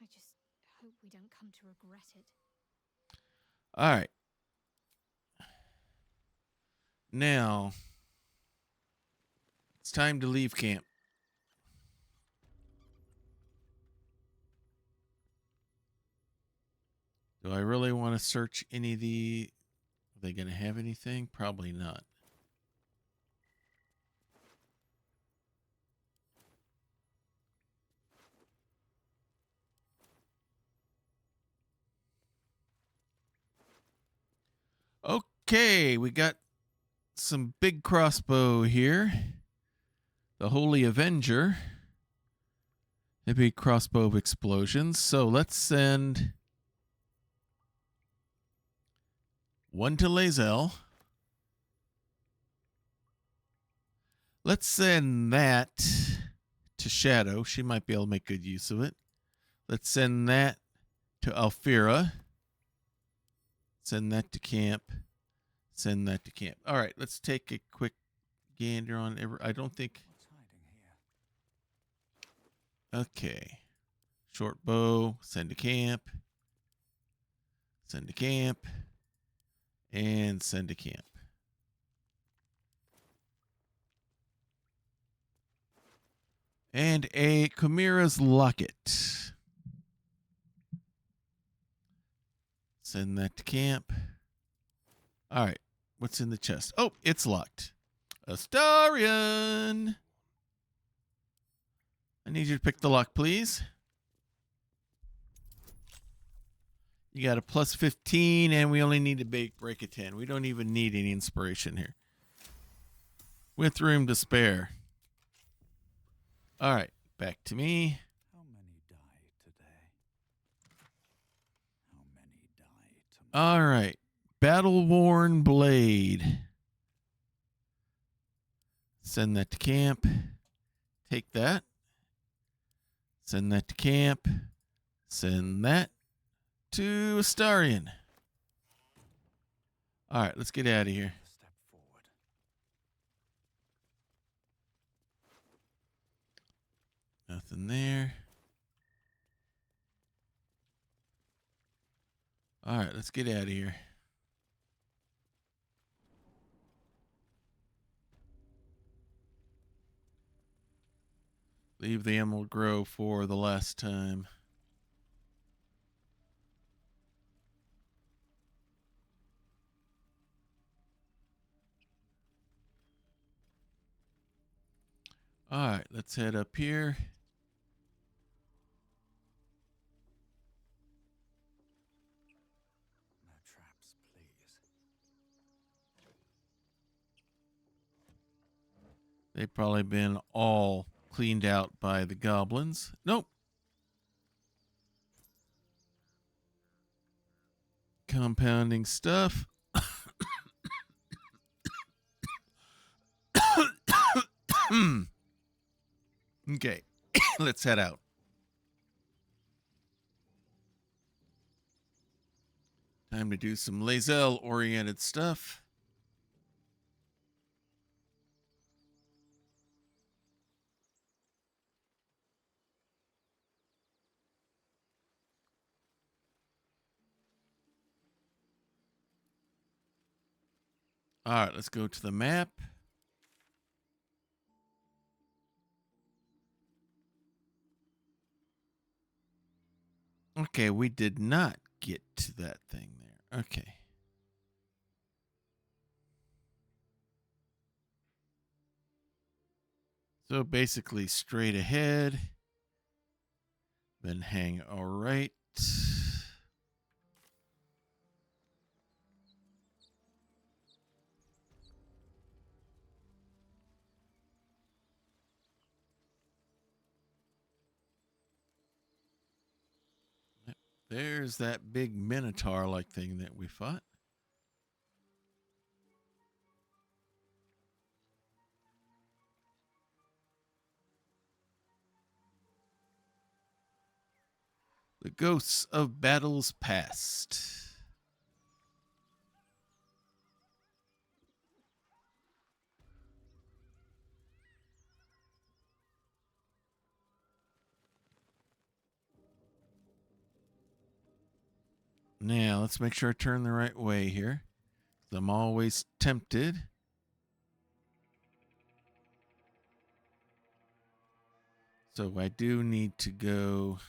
Speaker 2: I just hope we don't come to regret it.
Speaker 1: All right. Now, it's time to leave camp. Do I really want to search any of the... Are they going to have anything? Probably not. Okay, we got some big crossbow here. The Holy Avenger. A big crossbow of explosions. So let's send one to Lae'zel. Let's send that to Shadow. She might be able to make good use of it. Let's send that to Alfira. Send that to camp. Send that to camp. All right, let's take a quick gander on every... I don't think... Okay. Short bow. Send to camp. Send to camp. And send to camp. And a Chimera's locket. Send that to camp. All right. What's in the chest? Oh, it's locked. Astarion! I need you to pick the lock, please. You got a plus 15, and we only need to break a 10. We don't even need any inspiration here. With room to spare. All right, back to me.
Speaker 10: How many die today? How many die tomorrow?
Speaker 1: All right, battle-worn blade. Send that to camp. Take that. Send that to camp. Send that to Astarion. All right, let's get out of here.
Speaker 10: Step forward.
Speaker 1: Nothing there. All right, let's get out of here. Leave the Emerald Grove for the last time. All right, let's head up here.
Speaker 10: No traps, please.
Speaker 1: They've probably been all cleaned out by the goblins. Nope. Compounding stuff. Okay, let's head out. Time to do some Lae'zel-oriented stuff. All right, let's go to the map. Okay, we did not get to that thing there. Okay. So basically straight ahead. Then hang all right. There's that big Minotaur-like thing that we fought. The ghosts of battles past. Now, let's make sure I turn the right way here. I'm always tempted. So I do need to go.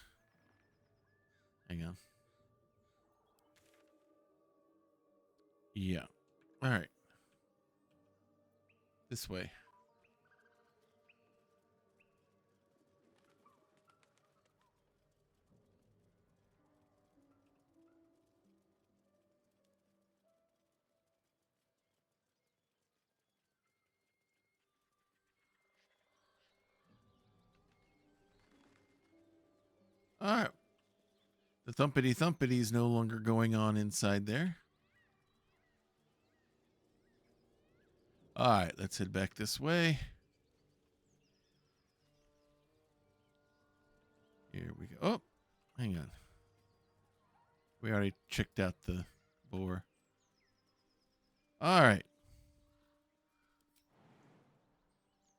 Speaker 1: Hang on. Yeah. All right. This way. All right. The thumpity thumpity is no longer going on inside there. All right, let's head back this way. Here we go. Oh, hang on. We already checked out the boar. All right.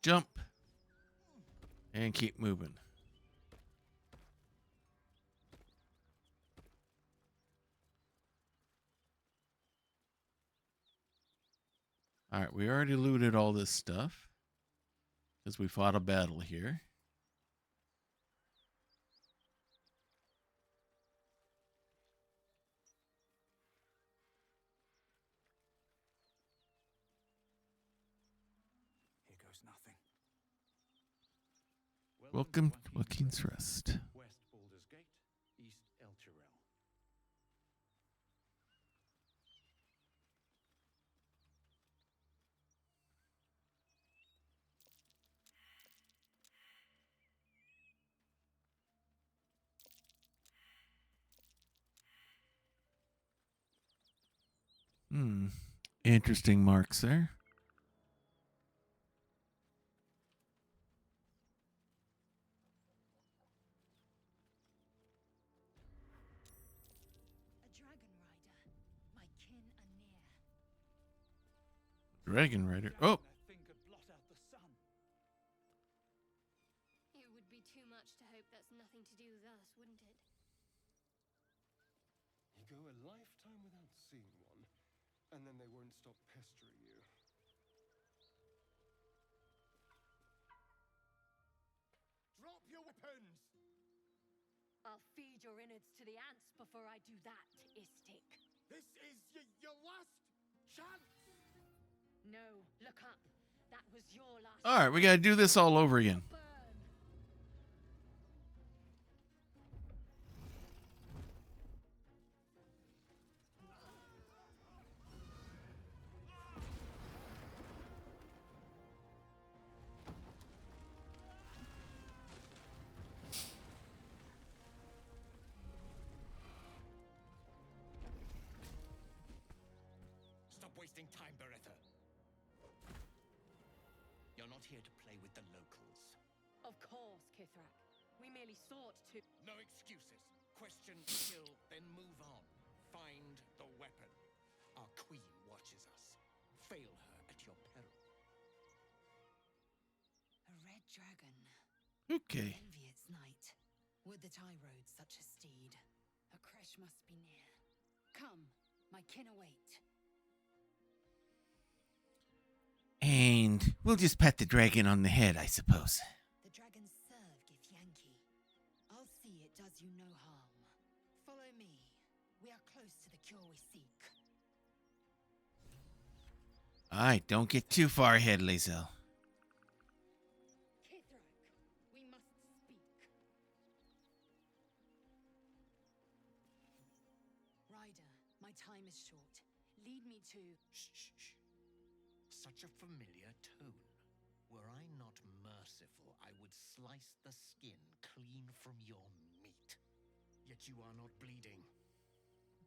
Speaker 1: Jump. And keep moving. All right, we already looted all this stuff because we fought a battle here.
Speaker 10: Here goes nothing.
Speaker 1: Welcome to Joaquin's Rest.
Speaker 7: West Baldur's Gate, East El Chirel.
Speaker 1: Interesting marks there.
Speaker 2: A dragon rider. My kin are near.
Speaker 1: Dragon Rider. Oh,
Speaker 2: It would be too much to hope that's nothing to do with us, wouldn't it?
Speaker 3: You go a lifetime without seeing one, and then they won't stop pestering you. Drop your weapons!
Speaker 13: I'll feed your innards to the ants before I do that, Istik.
Speaker 3: This is your last chance!
Speaker 13: No, look up. That was your last.
Speaker 1: all right. We got to do this all over again.
Speaker 13: Burn.
Speaker 10: Stop wasting time, Beretta. You're not here to play with the locals.
Speaker 13: Of course, Kithrak. We merely sought to.
Speaker 10: No excuses. Question, kill, then move on. Find the weapon. Our queen watches us. Fail her at your peril.
Speaker 4: A red dragon.
Speaker 1: Okay.
Speaker 4: Envy its night. Would that I rode such a steed. A crash must be near. Come, my kin await.
Speaker 1: And we'll just pat the dragon on the head, I suppose.
Speaker 4: The dragons serve Githyanki. I'll see it does you no harm. Follow me. We are close to the cure we seek.
Speaker 1: All right, don't get too far ahead, Lae'zel.
Speaker 13: Kithrak, we must speak.
Speaker 4: Ryder, my time is short. Lead me to.
Speaker 10: Shh. Such a familiar tone. Were I not merciful, I would slice the skin clean from your meat. Yet you are not bleeding.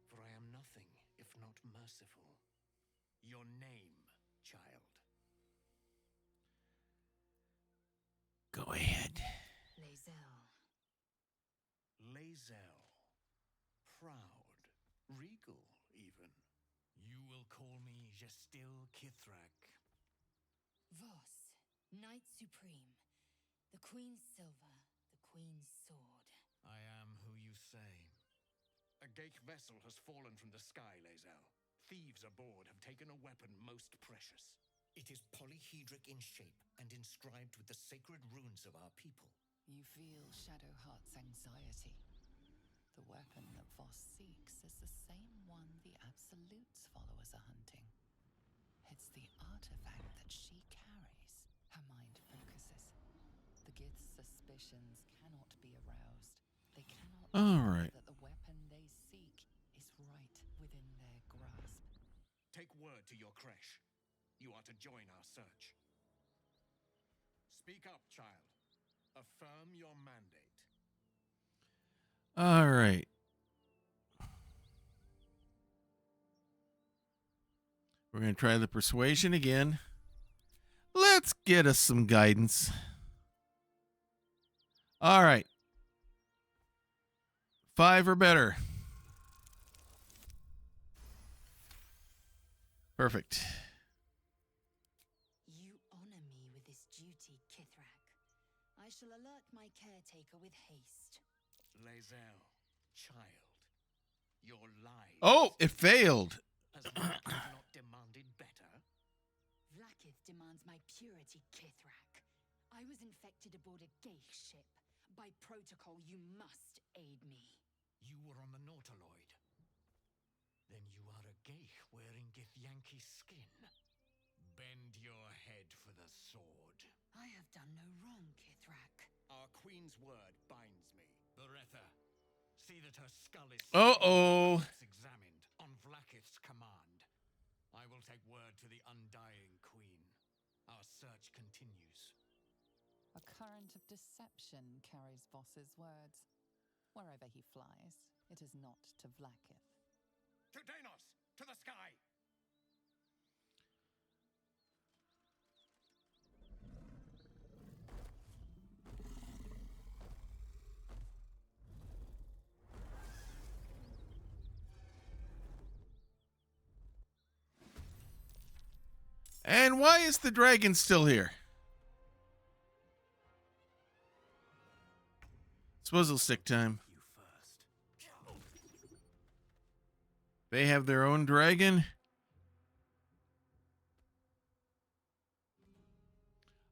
Speaker 10: For I am nothing if not merciful. Your name, child.
Speaker 1: Go ahead.
Speaker 4: Lae'zel.
Speaker 10: Lae'zel. Proud. Regal, even. You will call me Gestil Kithrak.
Speaker 4: Voss, Knight Supreme. The Queen's silver, the Queen's sword.
Speaker 10: I am who you say. A Geich vessel has fallen from the sky, Lae'zel. Thieves aboard have taken a weapon most precious. It is polyhedric in shape and inscribed with the sacred runes of our people.
Speaker 6: You feel Shadowheart's anxiety. The weapon that Voss seeks is the same one the Absolute's followers are hunting. It's the artifact that she carries. Her mind focuses. The Gith's suspicions cannot be aroused. They cannot
Speaker 1: All right.
Speaker 6: that the weapon they seek is right within their grasp.
Speaker 10: Take word to your creche. You are to join our search. Speak up, child. Affirm your mandate.
Speaker 1: All right. We're going to try the persuasion again. Let's get us some guidance. All right. 5 or better. Perfect.
Speaker 4: You honor me with this duty, Kithrak. I shall alert my caretaker with haste.
Speaker 10: Lae'zel, child, your lies.
Speaker 1: Oh, it failed.
Speaker 10: Has Vlakith not demanded better?
Speaker 4: Vlakith demands my purity, Kithrak. I was infected aboard a Geich ship. By protocol, you must aid me.
Speaker 10: You were on the Nautiloid. Then you are a Geich wearing Githyanki skin. Bend your head for the sword.
Speaker 4: I have done no wrong, Kithrak.
Speaker 10: Our queen's word binds me. Beretta, see that her skull is
Speaker 1: Uh-oh.
Speaker 10: examined on Vlakith's command. I will take word to the undying queen. Our search continues.
Speaker 6: A current of deception carries Voss's words. Wherever he flies, it is not to Vlakith.
Speaker 10: To Danos! To the sky!
Speaker 1: And why is the dragon still here? Swizzle stick time. They have their own dragon.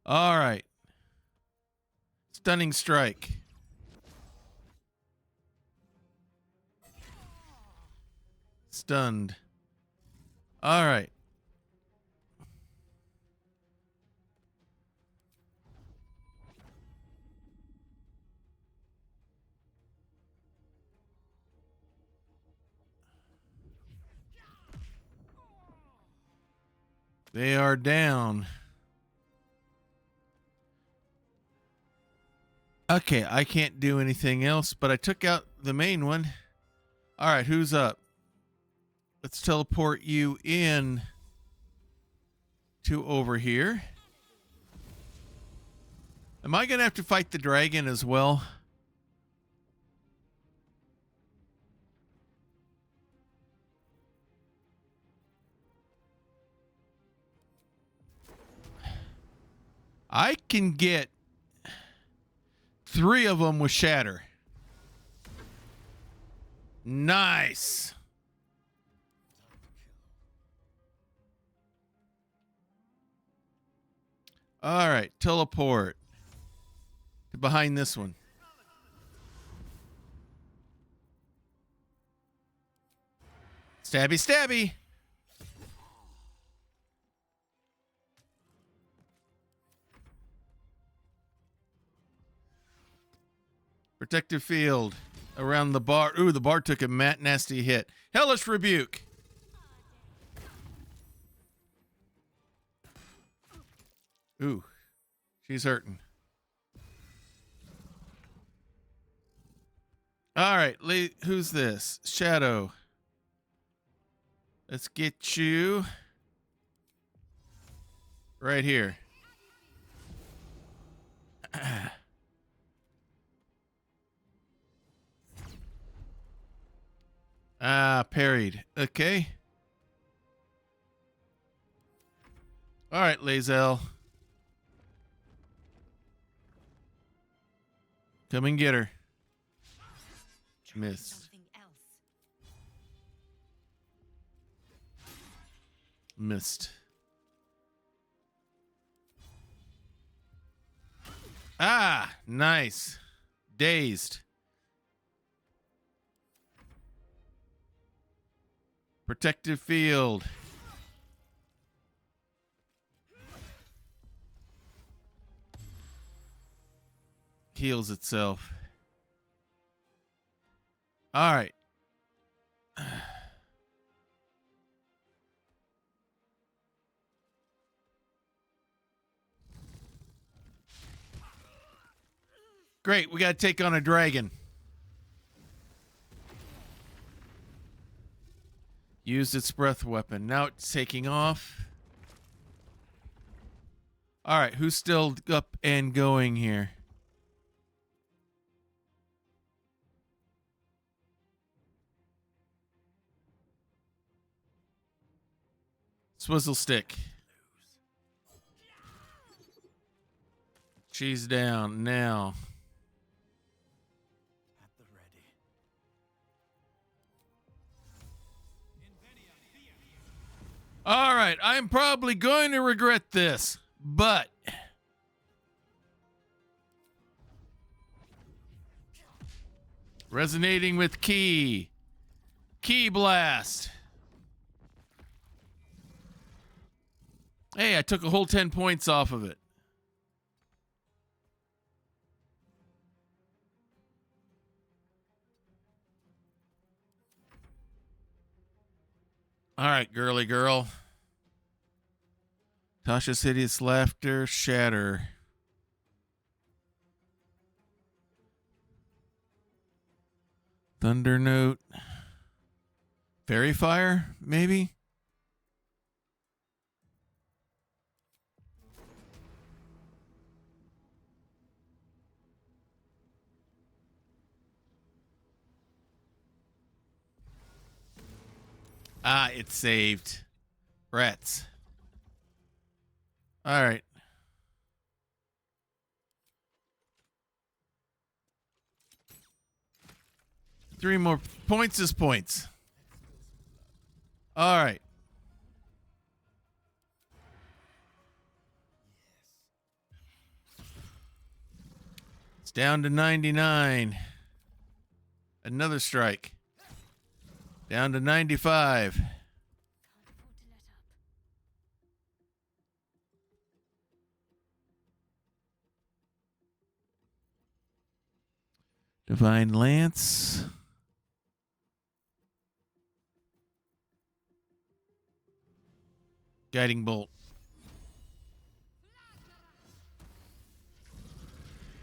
Speaker 1: All right. Stunning strike. Stunned. All right. They are down. Okay, I can't do anything else, but I took out the main one. All right, who's up? Let's teleport you in to over here. Am I going to have to fight the dragon as well? I can get 3 of them with shatter. Nice. All right, teleport to behind this one. Stabby, stabby. Protective field around the bar. Ooh, the bar took a nasty hit. Hellish rebuke. Ooh, she's hurting. All right, who's this? Shadow. Let's get you right here. Parried. Okay. All right, Lazel. Come and get her. Miss. Missed. Nice. Dazed. Protective field. Heals itself. All right. Great, we got to take on a dragon. Used its breath weapon. Now it's taking off. All right, who's still up and going here? Swizzle stick. She's down now. All right, I'm probably going to regret this, but resonating with Key. Key blast. Hey, I took a whole 10 points off of it. All right, girly girl. Tasha's hideous laughter, shatter. Thunder note. Fairy fire, maybe? It's saved. Rats. All right. Three more points is points. All right. It's down to 99. Another strike. Down to 95. Divine Lance. Guiding Bolt.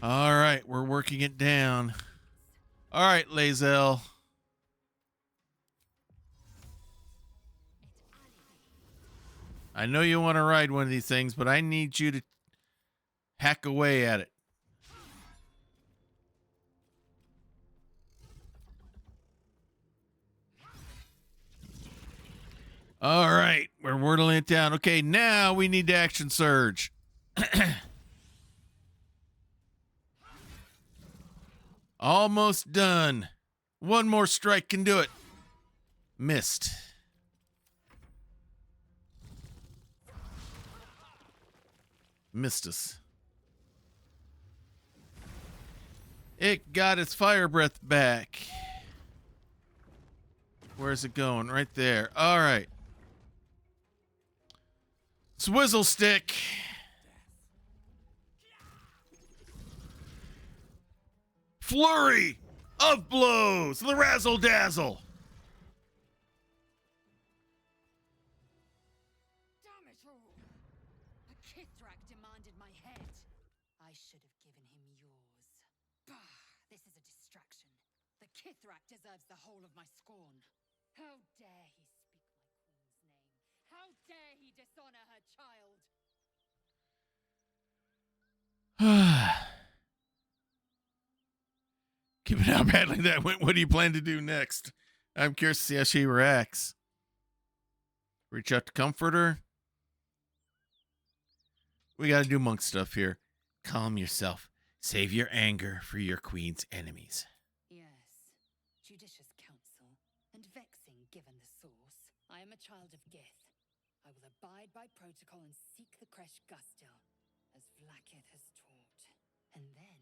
Speaker 1: All right, we're working it down. All right, Lae'zel. I know you want to ride one of these things, but I need you to hack away at it. All right, we're whittling it down. Okay, now we need to action surge. Almost done. One more strike can do it. Missed. Missed us. It got its fire breath back. Where's it going? Right there. All right. Swizzle stick. Flurry of blows. The razzle dazzle.
Speaker 9: Damn it all! A Kithrak demanded my head. I should have given him yours. Bah! This is a distraction. The Kithrak deserves the whole of my scorn. How dare he speak my queen's name? How dare he dishonor her child?
Speaker 1: Given how badly that went, what do you plan to do next? I'm curious to see how she reacts. Reach out to comfort her. We got to do monk stuff here. Calm yourself. Save your anger for your queen's enemies.
Speaker 9: Yes, judicious counsel, and vexing given the source. I am a child of Gith. I will abide by protocol and seek the Kresh Gustil, as Vlaakith has taught. And then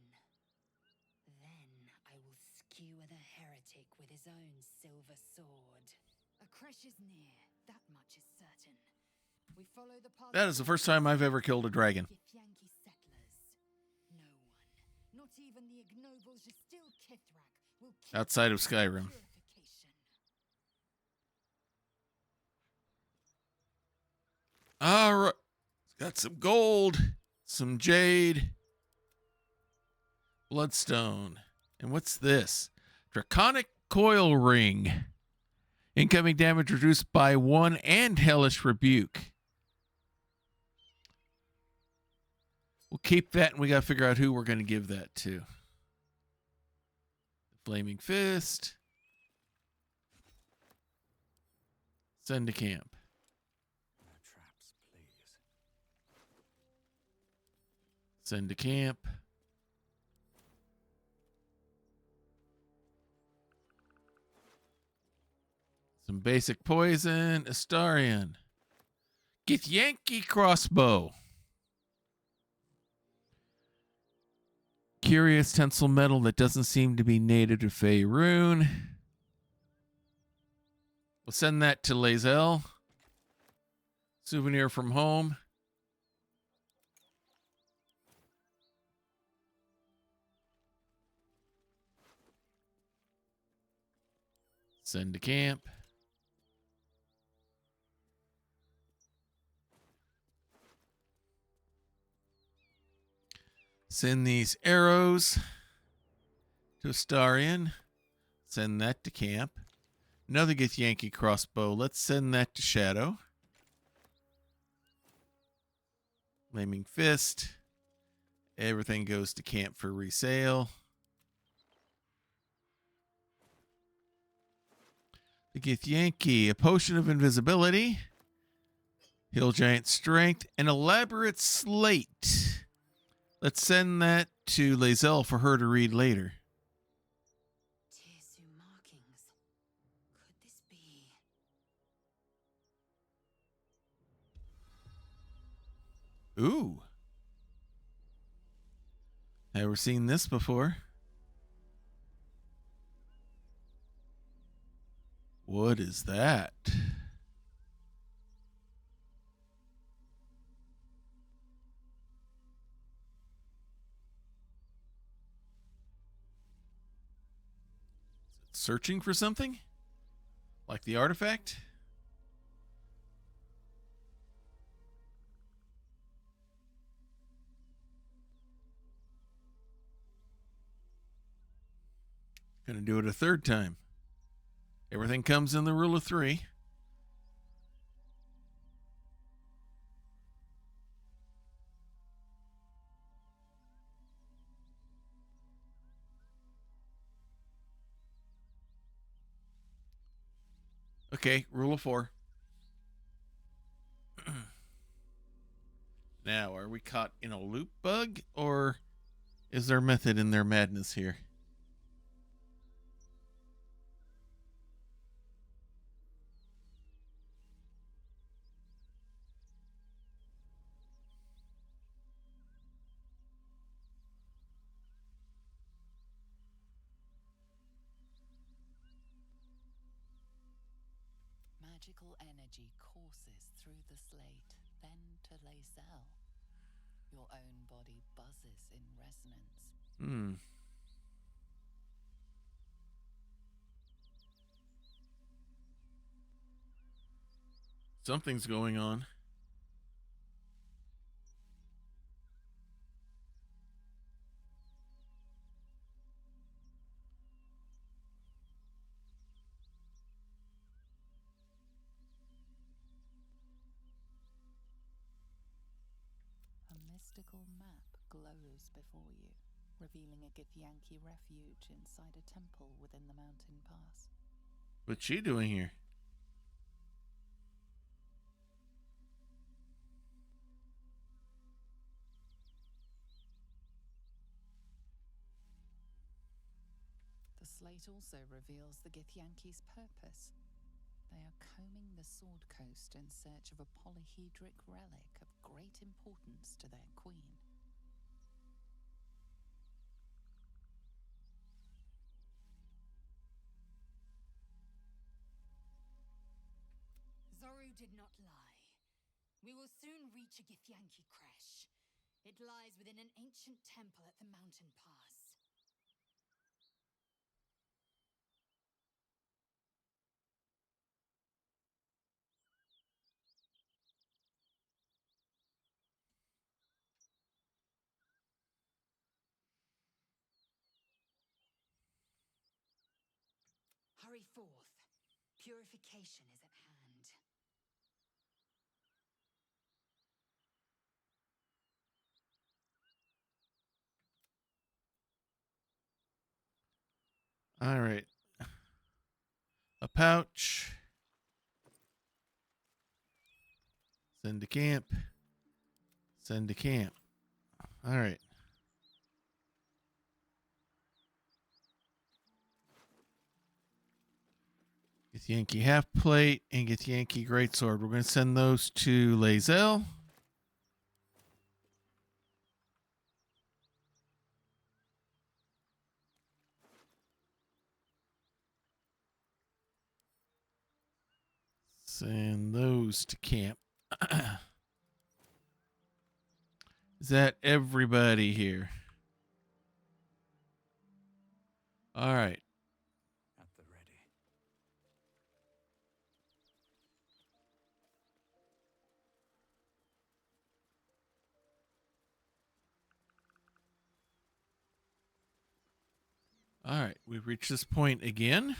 Speaker 9: I will skewer the heretic with his own silver sword. A Kresh is near, that much is certain. We follow the path.
Speaker 1: That is the first time I've ever killed a dragon.
Speaker 9: Yankee settlers. No one, not even the ignoble Jastil Kithrak, will keep
Speaker 1: Outside of Skyrim.
Speaker 9: purification.
Speaker 1: All right. Got some gold, some jade, bloodstone. And what's this? Draconic coil ring. Incoming damage reduced by 1 and hellish rebuke. We'll keep that, and we got to figure out who we're going to give that to. Flaming Fist. Send to camp.
Speaker 7: No traps, please.
Speaker 1: Send to camp. Some basic poison. Astarion. Get Yankee crossbow. Curious tensile metal that doesn't seem to be native to Faerun. We'll send that to Lae'zel. Souvenir from home. Send to camp. Send these arrows to Astarion. Send that to camp. Another Gith Yankee crossbow. Let's send that to Shadow. Flaming Fist. Everything goes to camp for resale. The Gith Yankee, a potion of invisibility. Hill Giant Strength, an elaborate slate. Let's send that to Lazelle for her to read later.
Speaker 4: Tearsu markings. Could this be?
Speaker 1: Ooh. Never seen this before. What is that? Searching for something? Like the artifact? Gonna do it a third time. Everything comes in the rule of 3. Okay, rule of 4. Now, are we caught in a loop bug, or is there method in their madness here?
Speaker 6: Magical energy courses through the slate, then to Lazelle. Your own body buzzes in resonance.
Speaker 1: Something's going on.
Speaker 6: A mystical map glows before you, revealing a Githyanki refuge inside a temple within the mountain pass.
Speaker 1: What's she doing here?
Speaker 6: The slate also reveals the Githyanki's purpose. They are combing the Sword Coast in search of a polyhedric relic of great importance to their queen.
Speaker 4: Zoru did not lie. We will soon reach a Githyanki creche. It lies within an ancient temple at the mountain pass. Hurry forth. Purification is at hand.
Speaker 1: All right. A pouch. Send to camp. Send to camp. All right. Githyanki half plate and Githyanki greatsword. We're going to send those to Lazelle. Send those to camp. Is that everybody here? All right.
Speaker 7: At the ready.
Speaker 1: All right. We've reached this point again.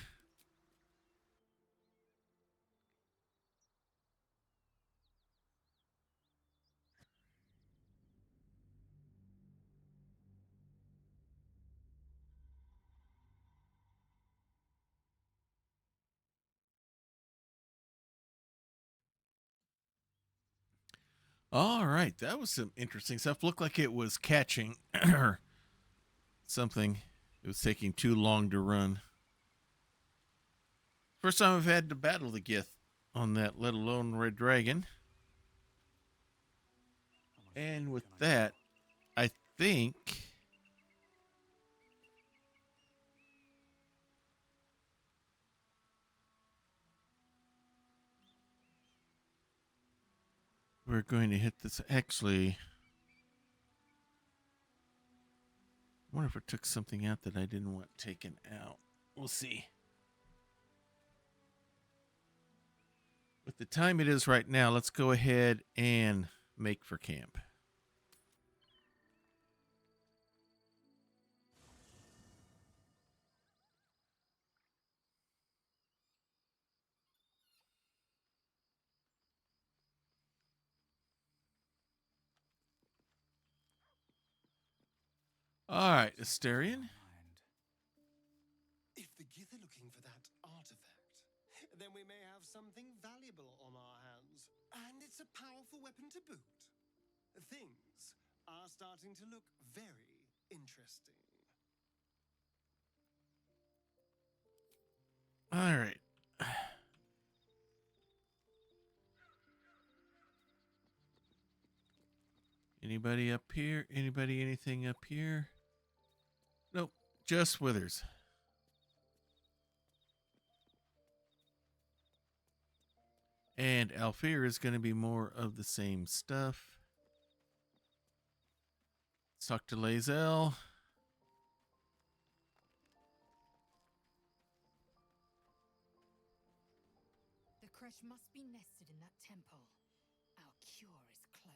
Speaker 1: All right, that was some interesting stuff. Looked like it was catching or something. It was taking too long to run. First time I've had to battle the Gith on that, let alone Red Dragon. And with that, I think we're going to hit this. Actually, I wonder if it took something out that I didn't want taken out. We'll see. With the time it is right now, let's go ahead and make for camp. All right, Asterion.
Speaker 3: If the Gith are looking for that artifact, then we may have something valuable on our hands. And it's a powerful weapon to boot. Things are starting to look very interesting.
Speaker 1: All right. Anybody up here? Anybody anything up here? Nope, just Withers. And Alfir is going to be more of the same stuff. Let's talk to Lae'zel.
Speaker 4: The crush must be nested in that temple. Our cure is close.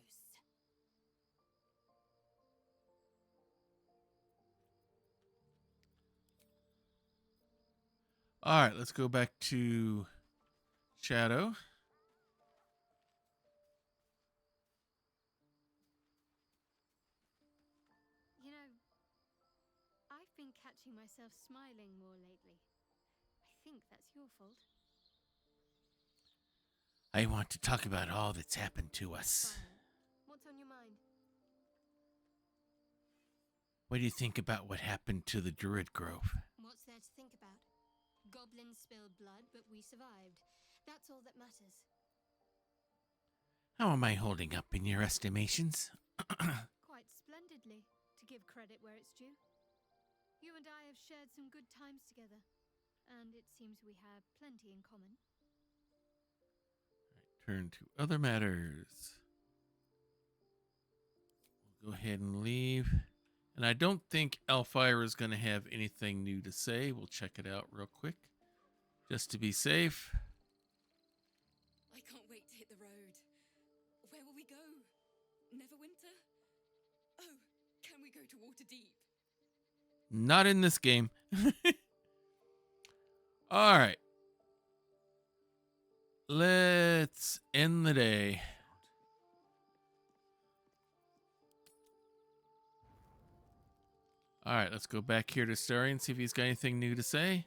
Speaker 1: All right, let's go back to Shadow.
Speaker 2: You know, I've been catching myself smiling more lately. I think that's your fault.
Speaker 1: I want to talk about all that's happened to us.
Speaker 2: Fine. What's on your mind?
Speaker 1: What do you think about what happened to the Druid Grove?
Speaker 2: What's there to think about? Goblins spilled blood, but we survived. That's all that matters.
Speaker 1: How am I holding up in your estimations?
Speaker 2: Quite splendidly, to give credit where it's due. You and I have shared some good times together, and it seems we have plenty in common.
Speaker 1: Turn to other matters. We'll go ahead and leave. And I don't think Alfire is going to have anything new to say. We'll check it out real quick, just to be safe.
Speaker 9: I can't wait to hit the road. Where will we go? Neverwinter? Oh, can we go to Waterdeep?
Speaker 1: Not in this game. All right. Let's end the day. All right, let's go back here to Stary and see if he's got anything new to say.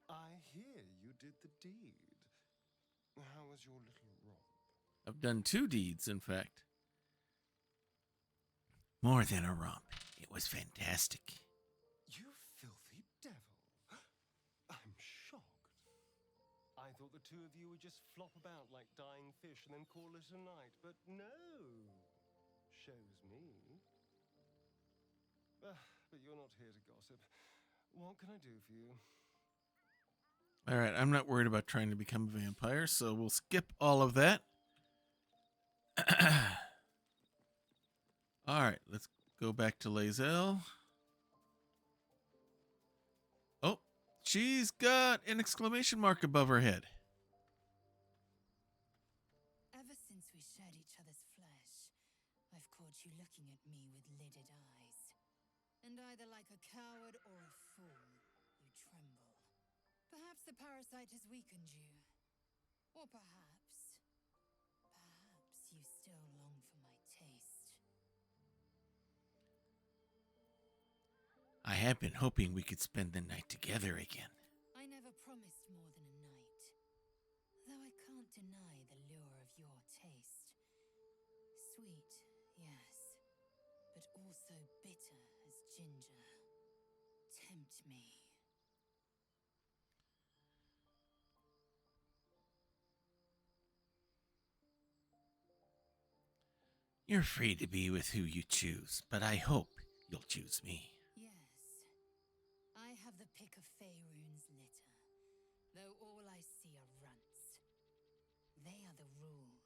Speaker 3: I hear you did the deed. How was your little romp?
Speaker 1: I've done 2 deeds, in fact. More than a romp. It was fantastic.
Speaker 3: You filthy devil. I'm shocked. I thought the two of you would just flop about like dying fish and then call it a night, but no. Shows me. But you're not here to gossip. What can I do for you?
Speaker 1: All right, I'm not worried about trying to become a vampire, so we'll skip all of that. All right, let's go back to Lae'zel. Oh, she's got an exclamation mark above her head.
Speaker 4: Ever since we shared each other's flesh, I've caught you looking at me with lidded eyes. And either like a coward or a fool, you tremble. Perhaps the parasite has weakened you. Or perhaps you still long for my taste.
Speaker 1: I have been hoping we could spend the night together again.
Speaker 4: I never promised more than a night. Though I can't deny the lure of your also bitter as ginger. Tempt me.
Speaker 1: You're free to be with who you choose, but I hope you'll choose me.
Speaker 4: Yes, I have the pick of Faerun's litter, though all I see are runts. They are the rule.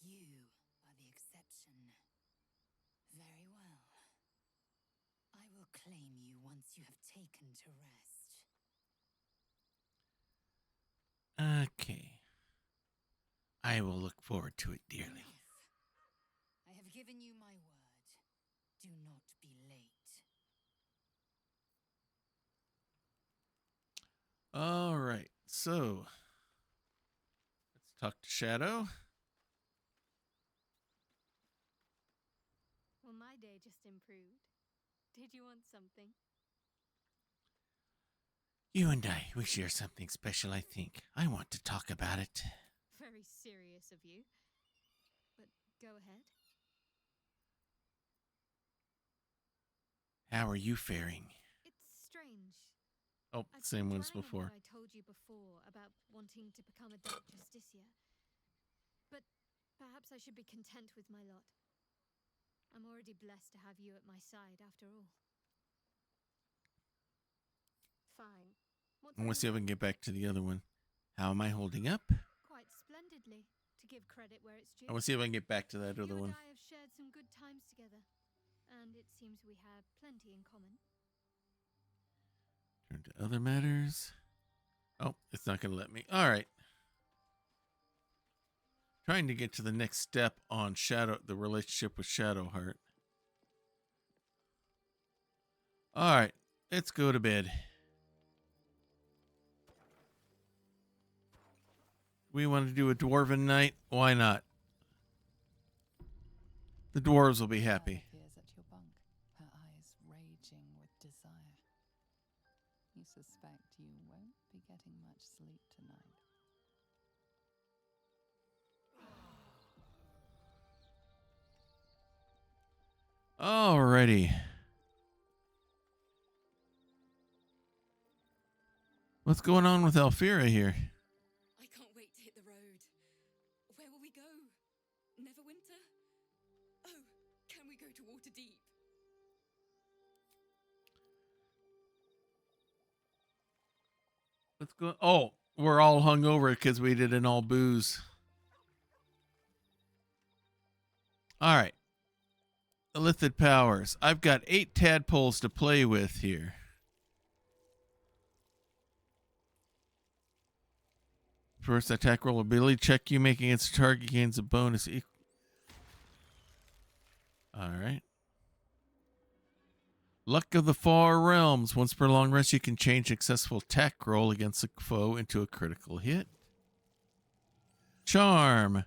Speaker 4: You are the exception. Very well. I will claim you once you have taken to rest.
Speaker 1: Okay. I will look forward to it dearly.
Speaker 4: Enough. I have given you my word. Do not be late.
Speaker 1: All right. So, let's talk to Shadow.
Speaker 2: Well, my day just improved. Did you want something?
Speaker 1: You and we share something special, I think. I want to talk about it.
Speaker 2: Very serious of you. But go ahead.
Speaker 1: How are you faring?
Speaker 2: It's strange.
Speaker 1: Oh,
Speaker 2: I've
Speaker 1: same
Speaker 2: been
Speaker 1: one as
Speaker 2: dwelling on
Speaker 1: before.
Speaker 2: what I told you before about wanting to become a Dark Justicia. But perhaps I should be content with my lot. I'm already blessed to have you at my side, after all. Fine. What's
Speaker 1: I want to see if I can get back to the other one. How am I holding up?
Speaker 2: Quite splendidly, to give credit where it's due.
Speaker 1: I want to see if I can get back to that other
Speaker 2: You
Speaker 1: one.
Speaker 2: and I have shared some good times together, and it seems we have plenty in common.
Speaker 1: Turn to other matters. Oh, it's not going to let me. All right. Trying to get to the next step on the relationship with Shadowheart. All right, let's go to bed. We want to do a dwarven night. Why not? The dwarves will be happy.
Speaker 6: Appears at your bunk, her eyes raging with desire. You suspect you won't be getting much sleep tonight.
Speaker 1: Alrighty. What's going on with Alfira here?
Speaker 9: I can't wait to hit the road. Where will we go? Neverwinter? Oh, can we go to Waterdeep?
Speaker 1: What's going? Oh, we're all hung over because we did an all booze. All right. Illithid powers. I've got 8 tadpoles to play with here. First attack roll ability check you make against a target gains a bonus equal. All right. Luck of the Far Realms. Once per long rest, you can change successful attack roll against a foe into a critical hit. Charm.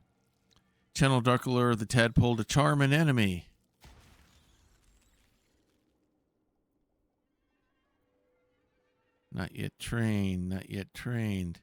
Speaker 1: Channel Dark Allure of the Tadpole to charm an enemy. Not yet trained. Not yet trained.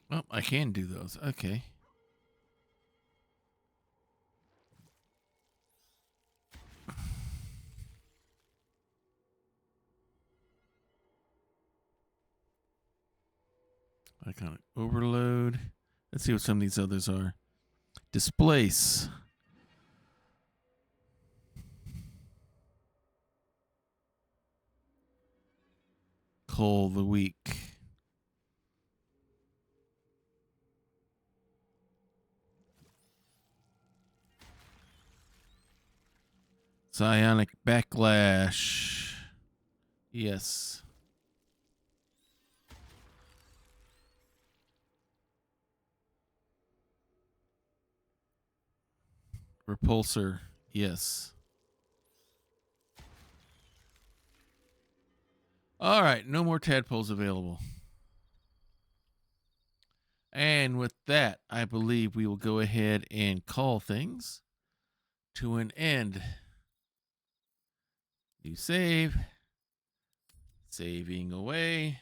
Speaker 1: Oh, I can do those. Okay. Iconic overload. Let's see what some of these others are. Displace. Cull the weak. Psionic backlash. Yes. Repulsor. Yes. All right. No more tadpoles available. And with that, I believe we will go ahead and call things to an end. New save. Saving away.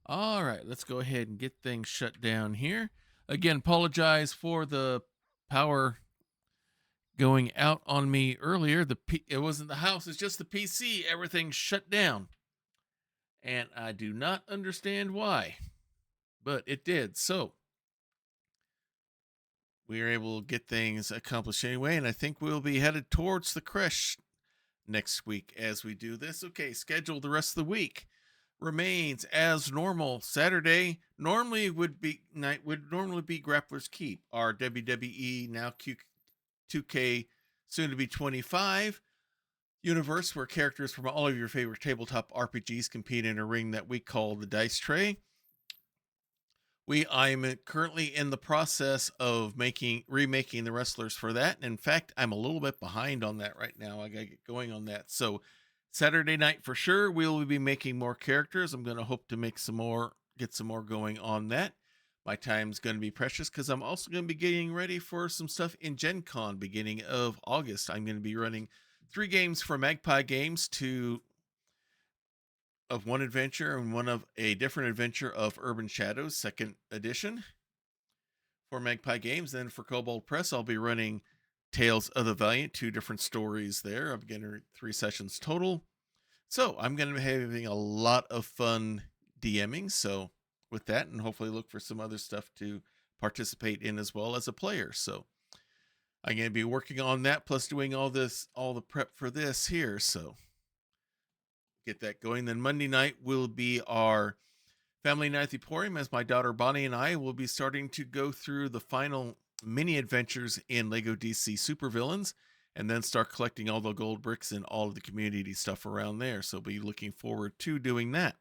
Speaker 1: All right, let's go ahead and get things shut down here. Again, apologize for the power going out on me earlier. It wasn't the house, it's just the PC. Everything shut down. And I do not understand why, but it did. So we were able to get things accomplished anyway, and I think we'll be headed towards the creche next week as we do this. Okay, schedule the rest of the week remains as normal. Saturday normally would be Grappler's Keep, our WWE now 2K soon to be 25 universe, where characters from all of your favorite tabletop RPGs compete in a ring that we call the Dice Tray. I'm currently in the process of remaking the wrestlers for that. And in fact, I'm a little bit behind on that right now. I gotta get going on that. So Saturday night for sure, we'll be making more characters. I'm gonna hope to get some more going on that. My time's gonna be precious because I'm also gonna be getting ready for some stuff in Gen Con beginning of August. I'm gonna be running 3 games for Magpie Games, of one adventure and one of a different adventure of Urban Shadows 2nd edition for Magpie Games. Then for Kobold Press, I'll be running Tales of the Valiant, 2 different stories there. I'm getting 3 sessions total. So I'm going to be having a lot of fun DMing. So with that, and hopefully look for some other stuff to participate in as well as a player. So I'm going to be working on that, plus doing all the prep for this here. So get that going. Then Monday night will be our family night at the Emporium, as my daughter Bonnie and I will be starting to go through the final mini adventures in Lego DC Supervillains, and then start collecting all the gold bricks and all of the community stuff around there. So be looking forward to doing that.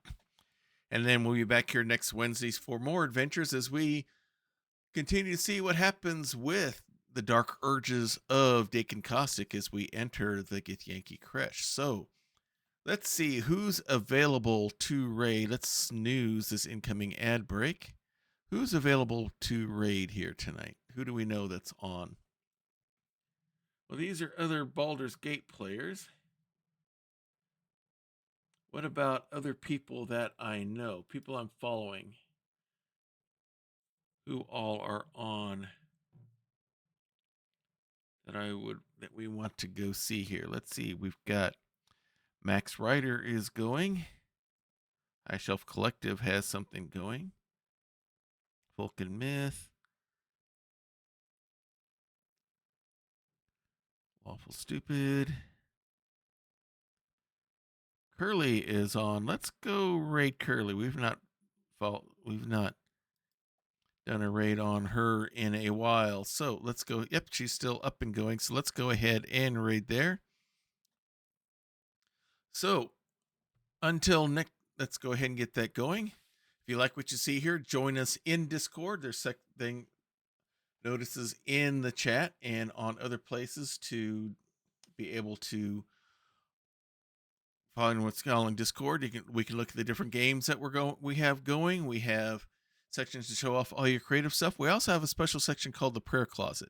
Speaker 1: And then we'll be back here next Wednesdays for more adventures as we continue to see what happens with the dark urges of Dakin Kaustic as we enter the Githyanki Creche. So let's see who's available to raid. Let's snooze this incoming ad break. Who's available to raid here tonight? Who do we know that's on? Well, these are other Baldur's Gate players. What about other people that I know? People I'm following. Who all are on that we want to go see here? Let's see. We've got Max Ryder is going. High Shelf Collective has something going. Folk and Myth. Lawful Stupid. Curly is on. Let's go raid Curly. We've not done a raid on her in a while. So let's go. Yep, she's still up and going. So let's go ahead and raid there. So until next, let's go ahead and get that going. If you like what you see here, join us in Discord. There's notices in the chat and on other places to be able to find what's going on in Discord. We can look at the different games that we have going. We have sections to show off all your creative stuff. We also have a special section called the Prayer Closet.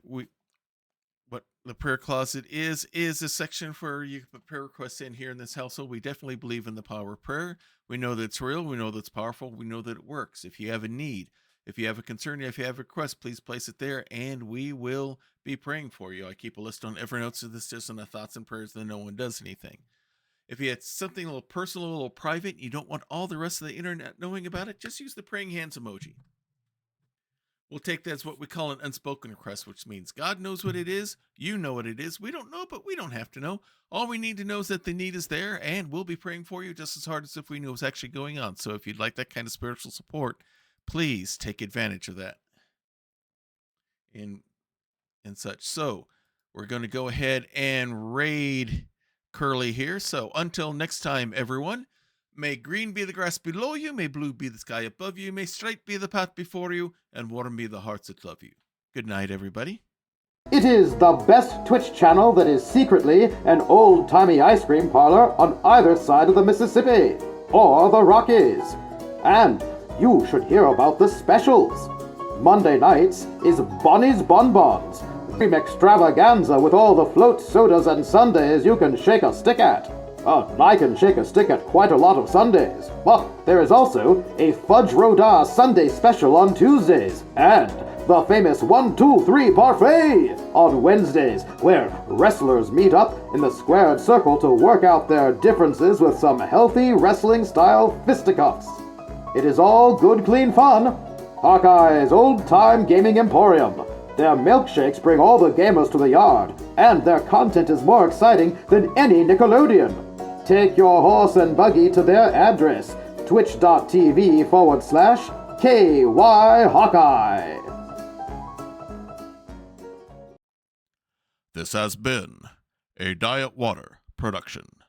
Speaker 1: What the Prayer Closet is a section where you can put prayer requests in here in this household. We definitely believe in the power of prayer. We know that it's real. We know that it's powerful. We know that it works. If you have a need, if you have a concern, if you have a request, please place it there, and we will be praying for you. I keep a list on Evernote, so this just on the thoughts and prayers that no one does anything. If you had something a little personal, a little private, you don't want all the rest of the internet knowing about it, just use the praying hands emoji. We'll take that as what we call an unspoken request, which means God knows what it is. You know what it is. We don't know, but we don't have to know. All we need to know is that the need is there, and we'll be praying for you just as hard as if we knew what's actually going on. So if you'd like that kind of spiritual support, please take advantage of that and such. So we're going to go ahead and raid Curly here. So until next time, everyone, may green be the grass below you, may blue be the sky above you, may straight be the path before you, and warm be the hearts that love you. Good night, everybody.
Speaker 14: It is the best Twitch channel that is secretly an old-timey ice cream parlor on either side of the Mississippi or the Rockies. And you should hear about the specials. Monday nights is Bonnie's Bonbons, cream extravaganza with all the float sodas and sundaes you can shake a stick at. I can shake a stick at quite a lot of Sundays. But there is also a Fudge Rodin Sunday special on Tuesdays, and the famous 1, 2, 3 parfait on Wednesdays, where wrestlers meet up in the squared circle to work out their differences with some healthy wrestling-style fisticuffs. It is all good, clean fun. Hawkeye's old-time gaming emporium. Their milkshakes bring all the gamers to the yard, and their content is more exciting than any Nickelodeon. Take your horse and buggy to their address, twitch.tv/KY Hawkeye.
Speaker 1: This has been a Diet Water production.